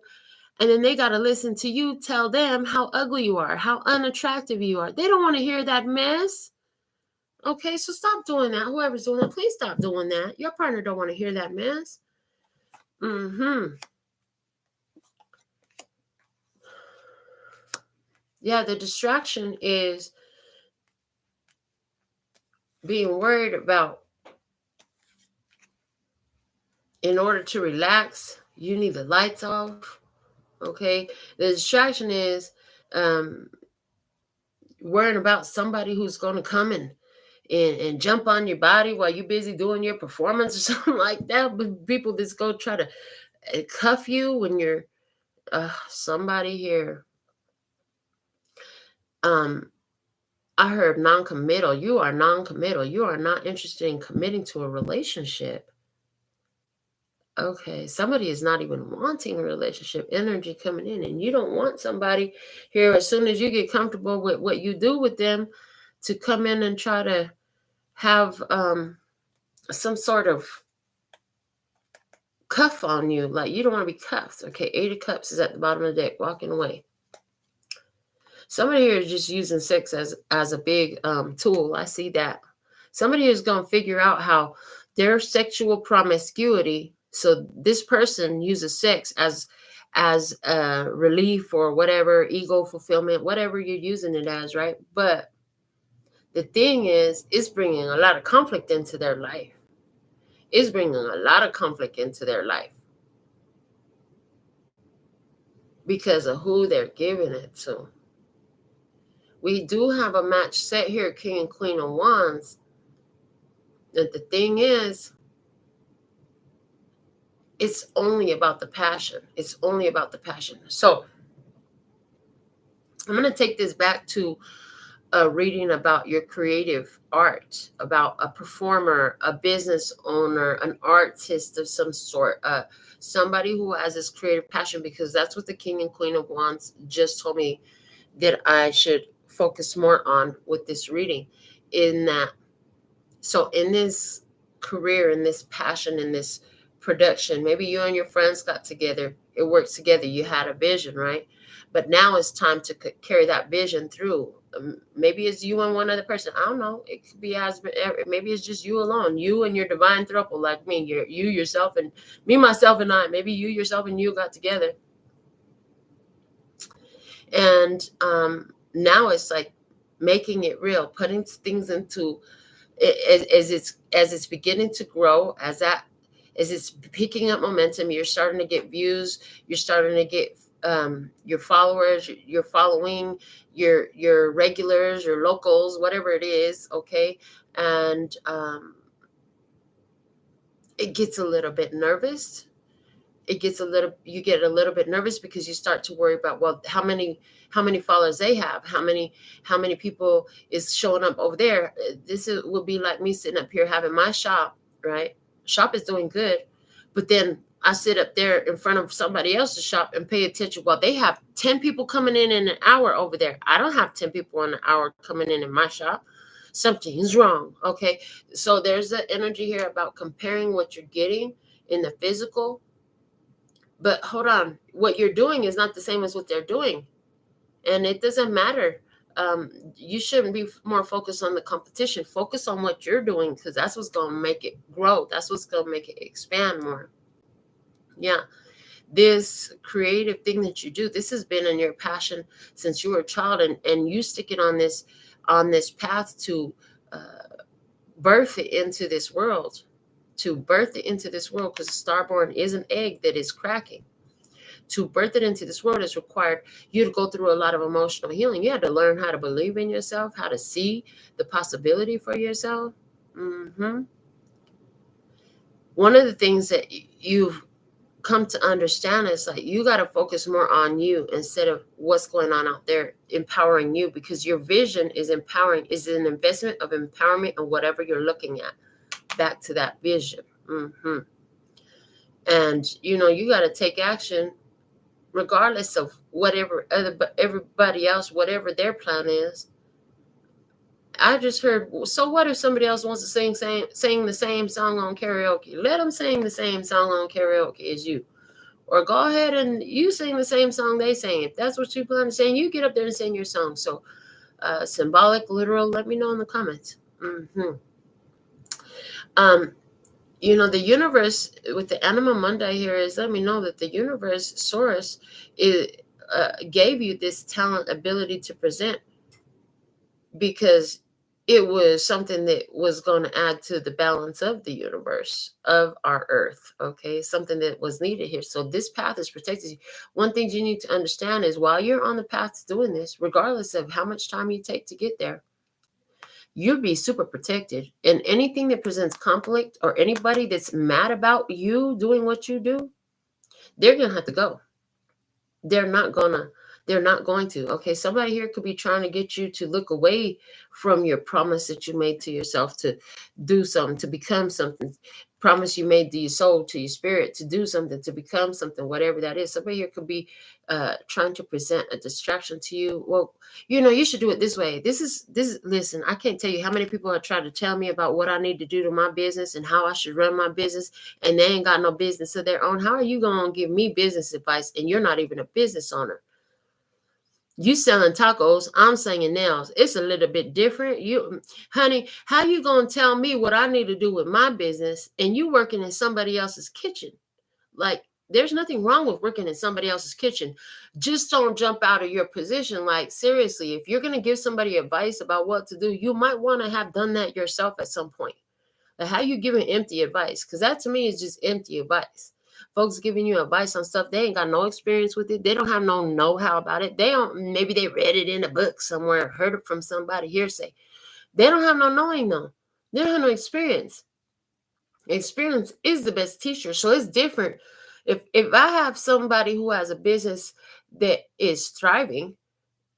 And then they got to listen to you tell them how ugly you are, how unattractive you are. They don't want to hear that mess. Okay, so stop doing that. Whoever's doing that, please stop doing that. Your partner don't want to hear that mess. Yeah, the distraction is being worried about, in order to relax, You need the lights off. Okay. The distraction is worrying about somebody who's going to come and jump on your body while you're busy doing your performance or something like that. But people just go try to cuff you when you're somebody here. I heard non-committal. You are non-committal. You are not interested in committing to a relationship. Okay, somebody is not even wanting a relationship. Energy coming in, and you don't want somebody here as soon as you get comfortable with what you do with them to come in and try to have some sort of cuff on you. Like, you don't want to be cuffed. Okay, 8 of Cups is at the bottom of the deck, walking away. Somebody here is just using sex as a big tool. I see that. Somebody is going to figure out how their sexual promiscuity. So this person uses sex as relief or whatever, ego fulfillment, whatever you're using it as, right? But the thing is, it's bringing a lot of conflict into their life. It's bringing a lot of conflict into their life because of who they're giving it to. We do have a match set here, King and Queen of Wands. And the thing is, it's only about the passion. It's only about the passion. So I'm going to take this back to a reading about your creative art, about a performer, a business owner, an artist of some sort, somebody who has this creative passion, because that's what the King and Queen of Wands just told me that I should focus more on with this reading. In that, so in this career, in this passion, in this production, maybe you and your friends got together, it worked together, you had a vision, right? But now it's time to carry that vision through. Maybe it's you and one other person. I don't know. It could be maybe it's just you alone, you and your divine throuple, like me, you yourself and me, myself, and I. Maybe you yourself and you got together, and now it's like making it real, putting things into as it's beginning to grow, as it's picking up momentum. You're starting to get views. You're starting to get your followers, your following, your regulars, your locals, whatever it is. Okay. And it gets a little bit nervous. You get a little bit nervous because you start to worry about, well, how many followers they have, how many people is showing up over there. Will be like me sitting up here having my shop, right? Shop is doing good, but then I sit up there in front of somebody else's shop and pay attention. Well, they have 10 people coming in an hour over there. I don't have 10 people in an hour coming in my shop. Something's wrong. Okay. So there's the energy here about comparing what you're getting in the physical. But hold on, what you're doing is not the same as what they're doing. And it doesn't matter. You shouldn't be more focused on the competition. Focus on what you're doing, because that's what's going to make it grow. That's what's going to make it expand more. Yeah. This creative thing that you do, this has been in your passion since you were a child, and you stick it on this path to birth it into this world. To birth it into this world, because starborn is an egg that is cracking. To birth it into this world has required you to go through a lot of emotional healing. You had to learn how to believe in yourself, how to see the possibility for yourself. One of the things that you've come to understand is, like, you got to focus more on you instead of what's going on out there, empowering you, because your vision is empowering, is an investment of empowerment of whatever you're looking at. Back to that vision. And you got to take action regardless of whatever everybody else, whatever their plan is. I just heard, so what if somebody else wants to sing the same song on karaoke? Let them sing the same song on karaoke as you. Or go ahead and you sing the same song they sing. If that's what you plan to sing, you get up there and sing your song. So symbolic, literal, let me know in the comments. The universe with the Anima Mundi here is let me know that the universe, source, gave you this talent, ability to present, because it was something that was going to add to the balance of the universe, of our earth. Okay, something that was needed here. So this path is protected. One thing you need to understand is while you're on the path to doing this, regardless of how much time you take to get there, you'll be super protected. And anything that presents conflict or anybody that's mad about you doing what you do, they're going to have to go. They're not going to. Okay, somebody here could be trying to get you to look away from your promise that you made to yourself to do something, to become something. Promise you made to your soul, to your spirit, to do something, to become something, whatever that is. Somebody here could be trying to present a distraction to you. Well, you should do it this way. This is listen, I can't tell you how many people are trying to tell me about what I need to do to my business and how I should run my business, and they ain't got no business of their own. How are you going to give me business advice and you're not even a business owner? You selling tacos, I'm singing nails. It's a little bit different. Honey, how you going to tell me what I need to do with my business and you working in somebody else's kitchen? Like, there's nothing wrong with working in somebody else's kitchen. Just don't jump out of your position. Like, seriously, if you're going to give somebody advice about what to do, you might want to have done that yourself at some point. Like, how you giving empty advice? Because that to me is just empty advice. Folks giving you advice on stuff, they ain't got no experience with it. They don't have no know-how about it. Maybe they read it in a book somewhere, heard it from somebody, hearsay. They don't have no knowing though. They don't have no experience. Experience is the best teacher. So it's different. If I have somebody who has a business that is thriving,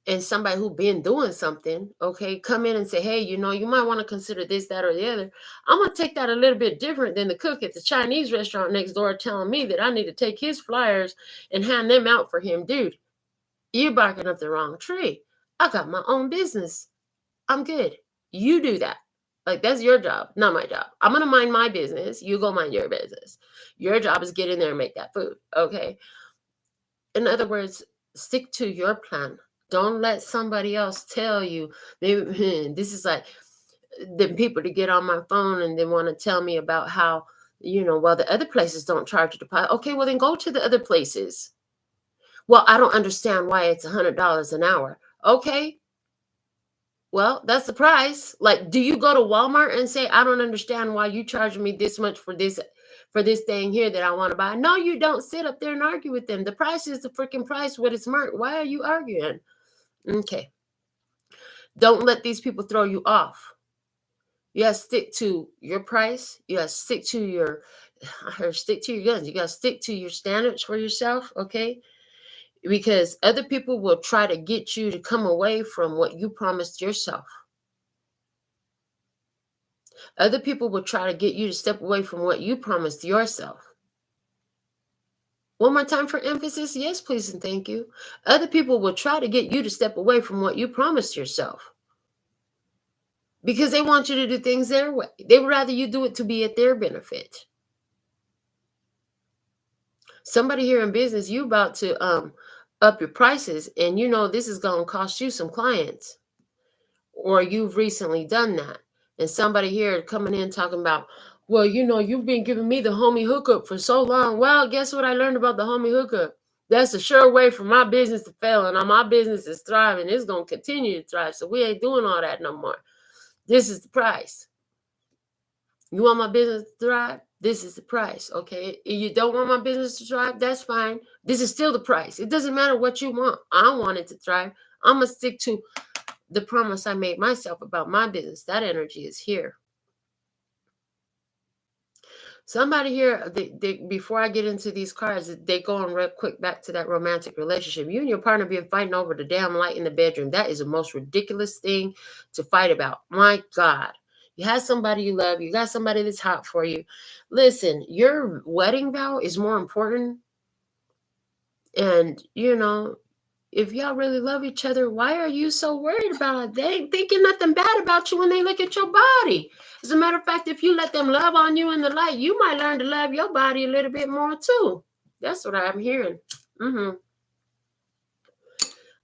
and somebody who been doing something, okay, come in and say, hey, you might want to consider this, that, or the other. I'm going to take that a little bit different than the cook at the Chinese restaurant next door telling me that I need to take his flyers and hand them out for him. Dude, you're barking up the wrong tree. I got my own business. I'm good. You do that. Like, that's your job, not my job. I'm going to mind my business. You go mind your business. Your job is get in there and make that food, okay? In other words, stick to your plan. Don't let somebody else tell you. This is like the people to get on my phone and they want to tell me about how, well, the other places don't charge a deposit. Okay, well, then go to the other places. Well, I don't understand why it's $100 an hour. Okay, well, that's the price. Like, do you go to Walmart and say, I don't understand why you charge me this much for this thing here that I want to buy? No, you don't sit up there and argue with them. The price is the freaking price, what it's marked. Why are you arguing? Okay. Don't let these people throw you off. You gotta stick to your price. You gotta stick to your guns. You gotta stick to your standards for yourself, okay? Because other people will try to get you to come away from what you promised yourself. Other people will try to get you to step away from what you promised yourself. One more time for emphasis. Yes, please and thank you. Other people will try to get you to step away from what you promised yourself. Because they want you to do things their way. They would rather you do it to be at their benefit. Somebody here in business, you about to up your prices, and this is going to cost you some clients. Or you've recently done that. And somebody here coming in talking about, well, you've been giving me the homie hookup for so long. Well, guess what I learned about the homie hookup? That's a sure way for my business to fail. And my business is thriving. It's going to continue to thrive. So we ain't doing all that no more. This is the price. You want my business to thrive? This is the price, okay? If you don't want my business to thrive, that's fine. This is still the price. It doesn't matter what you want. I want it to thrive. I'm going to stick to the promise I made myself about my business. That energy is here. Somebody here, they before I get into these cards, they going real quick back to that romantic relationship. You and your partner been fighting over the damn light in the bedroom. That is the most ridiculous thing to fight about. My God. You have somebody you love. You got somebody that's hot for you. Listen, your wedding vow is more important. And, if y'all really love each other, why are you so worried about it? They ain't thinking nothing bad about you when they look at your body. As a matter of fact, if you let them love on you in the light, you might learn to love your body a little bit more too. That's what I'm hearing.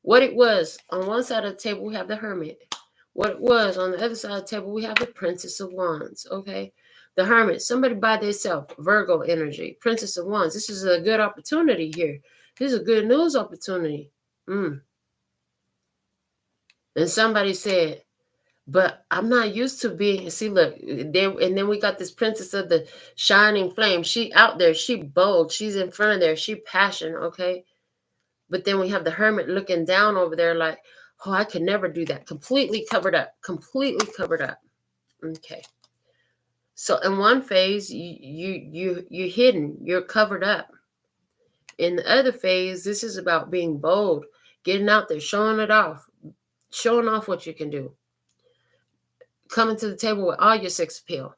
What it was, on one side of the table, we have the Hermit. What it was, on the other side of the table, we have the Princess of Wands, okay? The Hermit, somebody by themselves, Virgo energy. Princess of Wands, this is a good opportunity here. This is a good news opportunity. And somebody said, But I'm not used to being, see, look, there, and then we got this princess of the shining flame. She out there, she bold, she's in front of there, she passion, okay? But then we have the hermit looking down over there like, oh, I could never do that. Completely covered up, completely covered up. Okay. So in one phase, you're hidden, you're covered up. In the other phase, this is about being bold, getting out there, showing off what you can do. Coming to the table with all your sex appeal.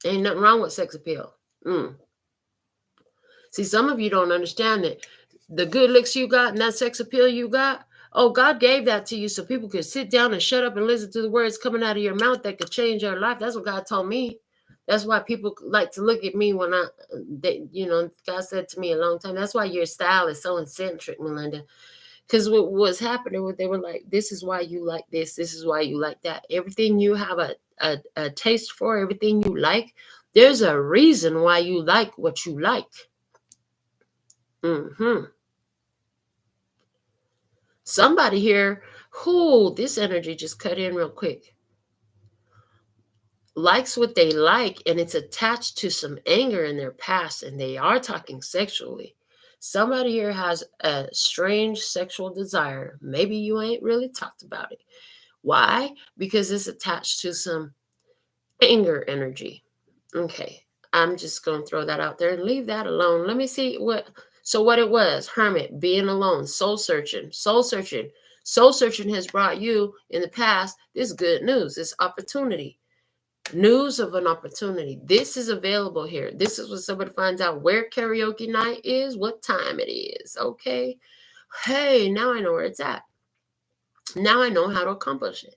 Ain't nothing wrong with sex appeal. See, some of you don't understand that the good looks you got and that sex appeal you got, oh, God gave that to you so people could sit down and shut up and listen to the words coming out of your mouth that could change your life. That's what God told me. That's why people like to look at me when God said to me a long time, that's why your style is so eccentric, Melinda. Because what was happening, they were like, this is why you like this. This is why you like that. Everything you have a taste for, everything you like, there's a reason why you like what you like. Somebody here, this energy just cut in real quick, likes what they like, and it's attached to some anger in their past, and they are talking sexually. Somebody here has a strange sexual desire. Maybe you ain't really talked about it. Why? Because it's attached to some anger energy. Okay, I'm just going to throw that out there and leave that alone. Let me see what it was. Hermit, being alone, soul searching. Soul searching has brought you in the past this good news, this opportunity. News of an opportunity. This is available here. This is when somebody finds out where karaoke night is, what time it is. Okay. Hey, now I know where it's at. Now I know how to accomplish it.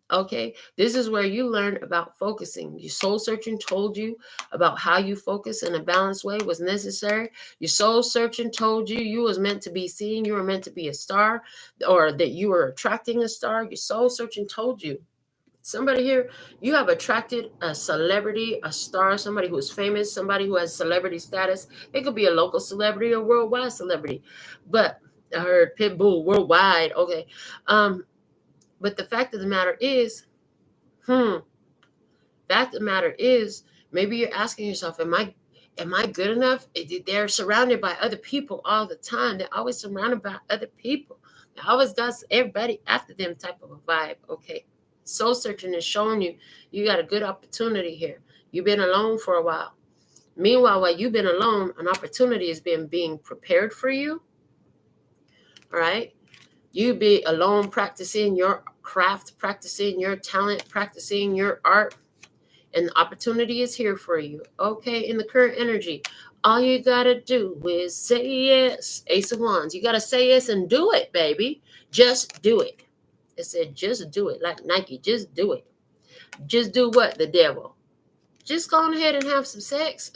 Okay. This is where you learn about focusing. Your soul searching told you about how you focus in a balanced way was necessary. Your soul searching told you was meant to be seen. You were meant to be a star, or that you were attracting a star. Your soul searching told you. Somebody here, you have attracted a celebrity, a star, somebody who is famous, somebody who has celebrity status. It could be a local celebrity or worldwide celebrity. But I heard Pitbull worldwide. Okay. But the fact of the matter is, maybe you're asking yourself, am I good enough? They're surrounded by other people all the time. They're always surrounded by other people. They always got everybody after them type of a vibe. Okay. Soul searching is showing you got a good opportunity here. You've been alone for a while. Meanwhile, while you've been alone, an opportunity has been being prepared for you. All right. You be alone practicing your craft, practicing your talent, practicing your art, and the opportunity is here for you. Okay. In the current energy, all you got to do is say yes. Ace of Wands. You got to say yes and do it, baby. Just do it. It said, just do it. Like Nike, just do it. Just do what? The devil. Just go on ahead and have some sex.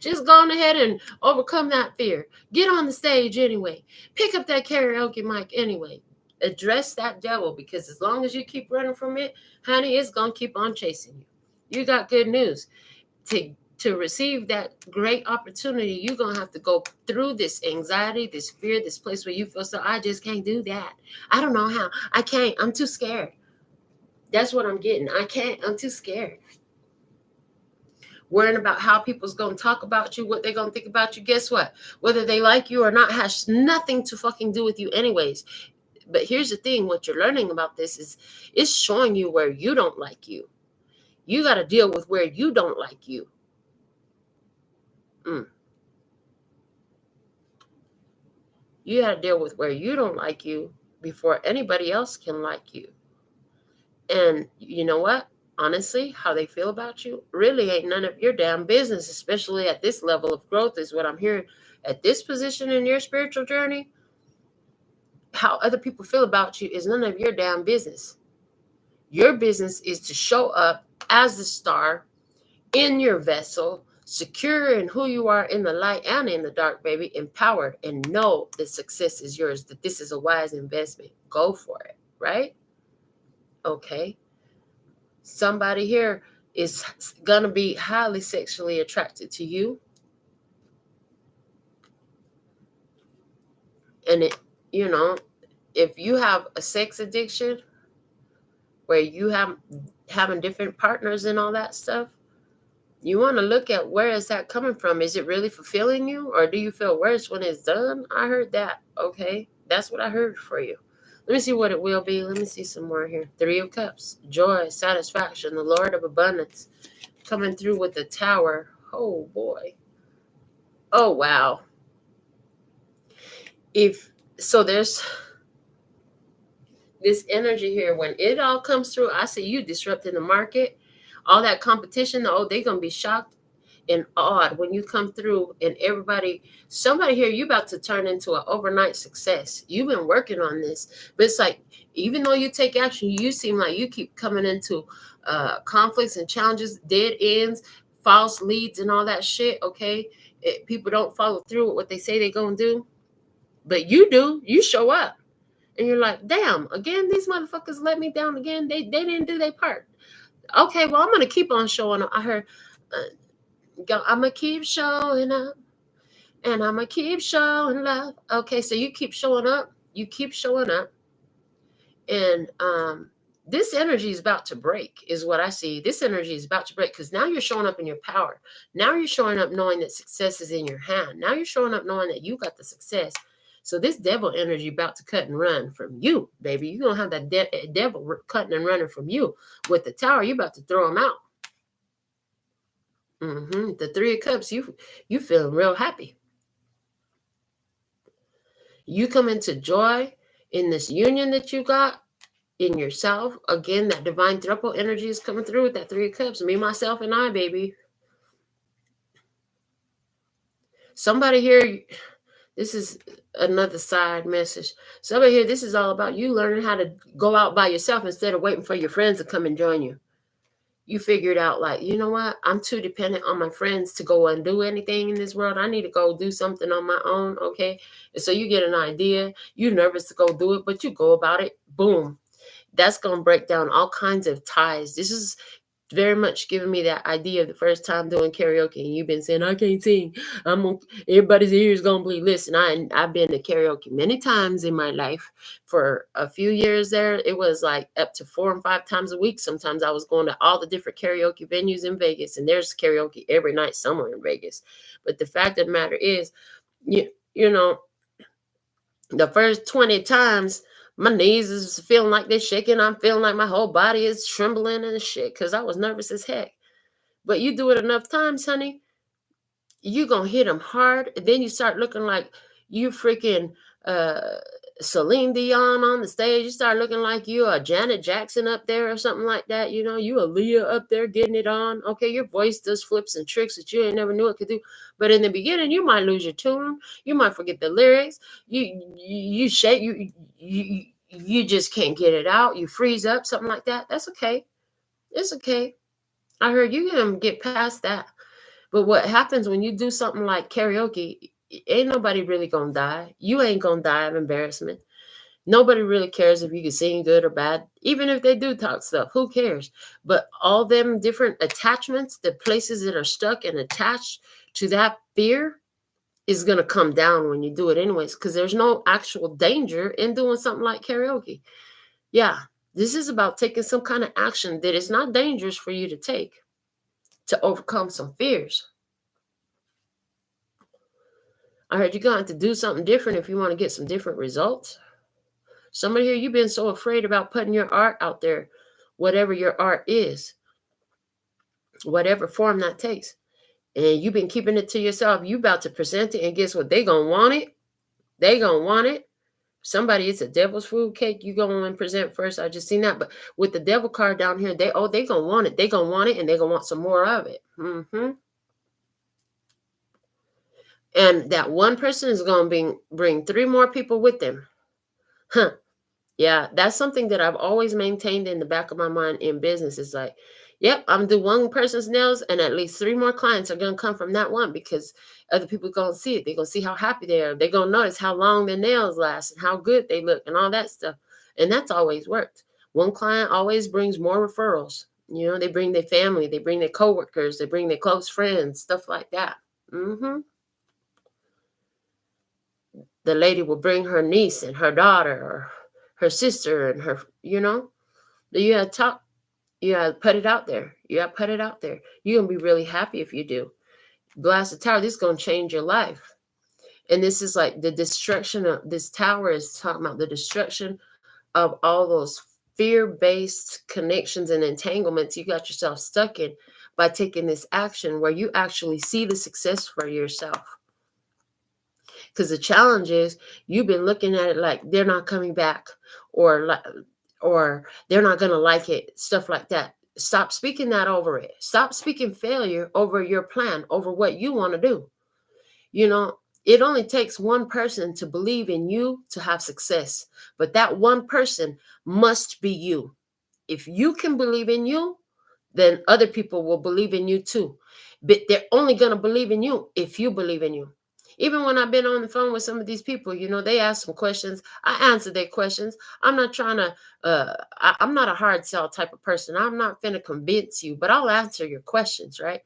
Just go on ahead and overcome that fear. Get on the stage anyway. Pick up that karaoke mic anyway. Address that devil, because as long as you keep running from it, honey, it's going to keep on chasing you. You got good news. To receive that great opportunity, you're going to have to go through this anxiety, this fear, this place where you feel so, I just can't do that. I don't know how. I can't. I'm too scared. That's what I'm getting. I can't. I'm too scared. Worrying about how people's going to talk about you, what they're going to think about you. Guess what? Whether they like you or not has nothing to fucking do with you anyways. But here's the thing. What you're learning about this is it's showing you where you don't like you. You got to deal with where you don't like you. You got to deal with where you don't like you before anybody else can like you. And you know what? Honestly, how they feel about you really ain't none of your damn business, especially at this level of growth is what I'm hearing. At this position in your spiritual journey, how other people feel about you is none of your damn business. Your business is to show up as the star in your vessel, secure in who you are in the light and in the dark, baby, empowered, and know that success is yours, that this is a wise investment. Go for it, right? Okay. Somebody here is going to be highly sexually attracted to you. And if you have a sex addiction, where you having different partners and all that stuff, you want to look at where is that coming from. Is it really fulfilling you, or do you feel worse when it's done? I heard that. Okay, that's what I heard for you. Let me see what it will be. Let me see some more here. 3 of Cups, joy, satisfaction, the Lord of abundance coming through with the Tower. Oh boy. Oh wow. If so, there's this energy here. When it all comes through, I see you disrupting the market. All that competition, oh, they're gonna be shocked and awed when you come through, and somebody here, you about to turn into an overnight success. You've been working on this, but it's like, even though you take action, you seem like you keep coming into conflicts and challenges, dead ends, false leads, and all that shit. Okay, people don't follow through with what they say they're gonna do, but you do. You show up, and you're like, damn, again, these motherfuckers let me down again. They didn't do their part. Okay, well, I'm gonna keep on showing up. I heard. I'm gonna keep showing up, and I'm gonna keep showing love. Okay, so you keep showing up, and this energy is about to break, is what I see. This energy is about to break because now you're showing up in your power. Now you're showing up knowing that success is in your hand. Now you're showing up knowing that you got the success. So this devil energy about to cut and run from you, baby. You're gonna have that devil cutting and running from you. With the Tower, you're about to throw him out. The 3 of Cups, you feeling real happy. You come into joy in this union that you got in yourself. Again, that divine throuple energy is coming through with that 3 of Cups. Me, myself, and I, baby. Somebody here, this is another side message. Somebody here, this is all about you learning how to go out by yourself instead of waiting for your friends to come and join you. You figured out, like, you know what? I'm too dependent on my friends to go and do anything in this world. I need to go do something on my own, okay? And so you get an idea. You're nervous to go do it, but you go about it. Boom. That's going to break down all kinds of ties. This is very much giving me that idea of the first time doing karaoke, and you've been saying, I can't sing. Everybody's ears gonna bleed. Listen, I've been to karaoke many times in my life. For a few years there, it was like up to 4 and 5 times a week. Sometimes I was going to all the different karaoke venues in Vegas, and there's karaoke every night somewhere in Vegas. But the fact of the matter is, you know, the first 20 times, my knees is feeling like they're shaking. I'm feeling like my whole body is trembling and shit because I was nervous as heck. But you do it enough times, honey, you going to hit them hard. And then you start looking like you freaking Celine Dion on the stage. You start looking like you a Janet Jackson up there or something like that. You know, you a Leah up there getting it on. Okay, your voice does flips and tricks that you ain't never knew it could do. But in the beginning, you might lose your tune. You might forget the lyrics. You shake. You just can't get it out. You freeze up, something like that. That's okay. It's okay. I heard you can get past that. But what happens when you do something like karaoke, ain't nobody really gonna die. You ain't gonna die of embarrassment. Nobody really cares if you can sing good or bad. Even if they do talk stuff, who cares? But all them different attachments, the places that are stuck and attached to that fear, is going to come down when you do it anyways, because there's no actual danger in doing something like karaoke. Yeah, this is about taking some kind of action that is not dangerous for you to take to overcome some fears. I heard you're going to have to do something different if you want to get some different results. Somebody here, you've been so afraid about putting your art out there, whatever your art is, whatever form that takes. And you've been keeping it to yourself. You about to present it, and guess what? They going to want it. They going to want it. Somebody, it's a devil's food cake. You go and present first. I just seen that. But with the devil card down here, they going to want it. They going to want it, and they going to want some more of it. And that one person is going to bring 3 more people with them. Yeah, that's something that I've always maintained in the back of my mind in business. It's like, yep, I'm going to do one person's nails, and at least 3 more clients are going to come from that one, because other people are going to see it. They're going to see how happy they are. They're going to notice how long their nails last and how good they look and all that stuff. And that's always worked. One client always brings more referrals. You know, they bring their family, they bring their coworkers, they bring their close friends, stuff like that. The lady will bring her niece and her daughter, or her sister and her, You gotta talk. You gotta put it out there. You gotta put it out there. You're gonna be really happy if you do. Glass of tower, this is gonna change your life. And this is like the destruction of this tower is talking about the destruction of all those fear-based connections and entanglements you got yourself stuck in by taking this action where you actually see the success for yourself. Because the challenge is you've been looking at it like they're not coming back, or they're not going to like it, stuff like that. Stop speaking that over it. Stop speaking failure over your plan, over what you want to do. You know, it only takes one person to believe in you to have success, but that one person must be you. If you can believe in you, then other people will believe in you too. But they're only going to believe in you if you believe in you. Even when I've been on the phone with some of these people, they ask some questions. I answer their questions. I'm not trying to, I'm not a hard sell type of person. I'm not going to convince you, but I'll answer your questions, right?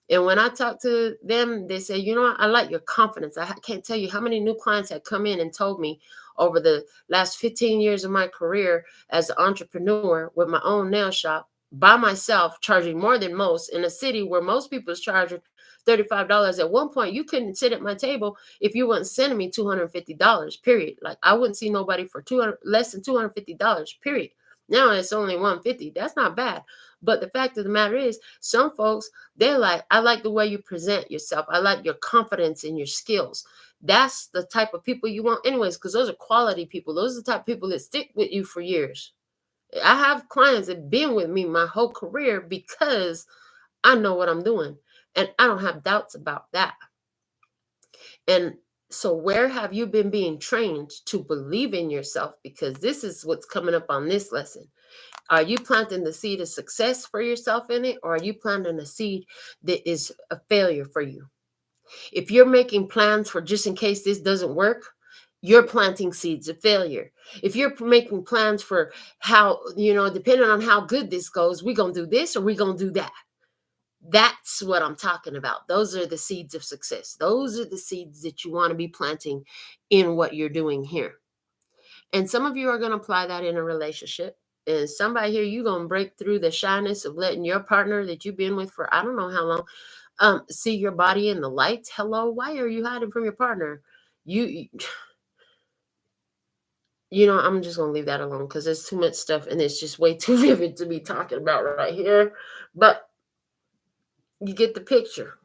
And when I talk to them, they say, I like your confidence. I can't tell you how many new clients have come in and told me over the last 15 years of my career as an entrepreneur with my own nail shop by myself, charging more than most in a city where most people is charging $35. At one point, you couldn't sit at my table if you weren't sending me $250, period. Like I wouldn't see nobody for less than $250, period. Now it's only $150. That's not bad. But the fact of the matter is, some folks, they're like, I like the way you present yourself. I like your confidence in your skills. That's the type of people you want anyways, because those are quality people. Those are the type of people that stick with you for years. I have clients that have been with me my whole career because I know what I'm doing. And I don't have doubts about that. And so where have you been being trained to believe in yourself? Because this is what's coming up on this lesson. Are you planting the seed of success for yourself in it, or are you planting a seed that is a failure for you? If you're making plans for just in case this doesn't work, you're planting seeds of failure. If you're making plans for how, depending on how good this goes, we're going to do this or we're going to do that. That's what I'm talking about. Those are the seeds of success. Those are the seeds that you want to be planting in what you're doing here. And some of you are going to apply that in a relationship. And somebody here, you're going to break through the shyness of letting your partner that you've been with for I don't know how long see your body in the light. Hello, why are you hiding from your partner? I'm just going to leave that alone because there's too much stuff and it's just way too vivid to be talking about right here. But you get the picture.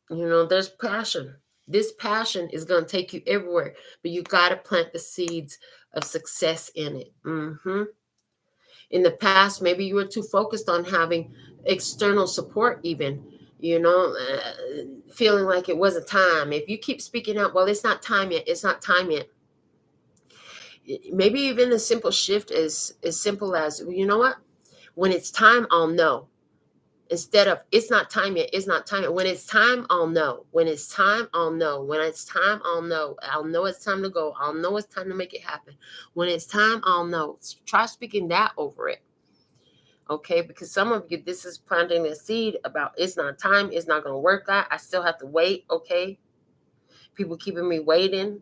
There's passion. This passion is going to take you everywhere, but you got to plant the seeds of success in it. In the past, maybe you were too focused on having external support even, feeling like it wasn't time. If you keep speaking out, well, it's not time yet. It's not time yet. Maybe even a simple shift is as simple as, well, you know what? When it's time, I'll know. Instead of, it's not time yet, it's not time yet. When it's time, I'll know. When it's time, I'll know. When it's time, I'll know. I'll know it's time to go. I'll know it's time to make it happen. When it's time, I'll know. Try speaking that over it. Okay, because some of you, this is planting a seed about it's not time, it's not going to work out. I still have to wait, okay? People keeping me waiting.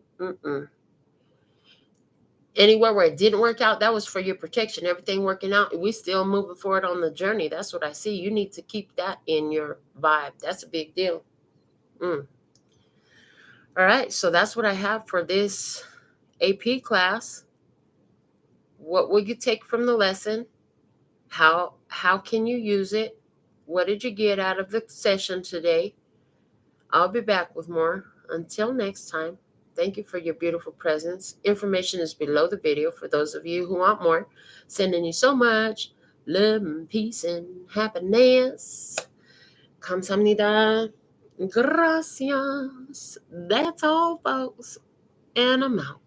Anywhere where it didn't work out, that was for your protection. Everything working out, we still moving forward on the journey. That's what I see. You need to keep that in your vibe. That's a big deal. All right, so that's what I have for this AP class. What will you take from the lesson? How can you use it? What did you get out of the session today? I'll be back with more. Until next time, thank you for your beautiful presence. Information is below the video for those of you who want more. Sending you so much love and peace and happiness. Kamsahamnida. Gracias. That's all, folks. And I'm out.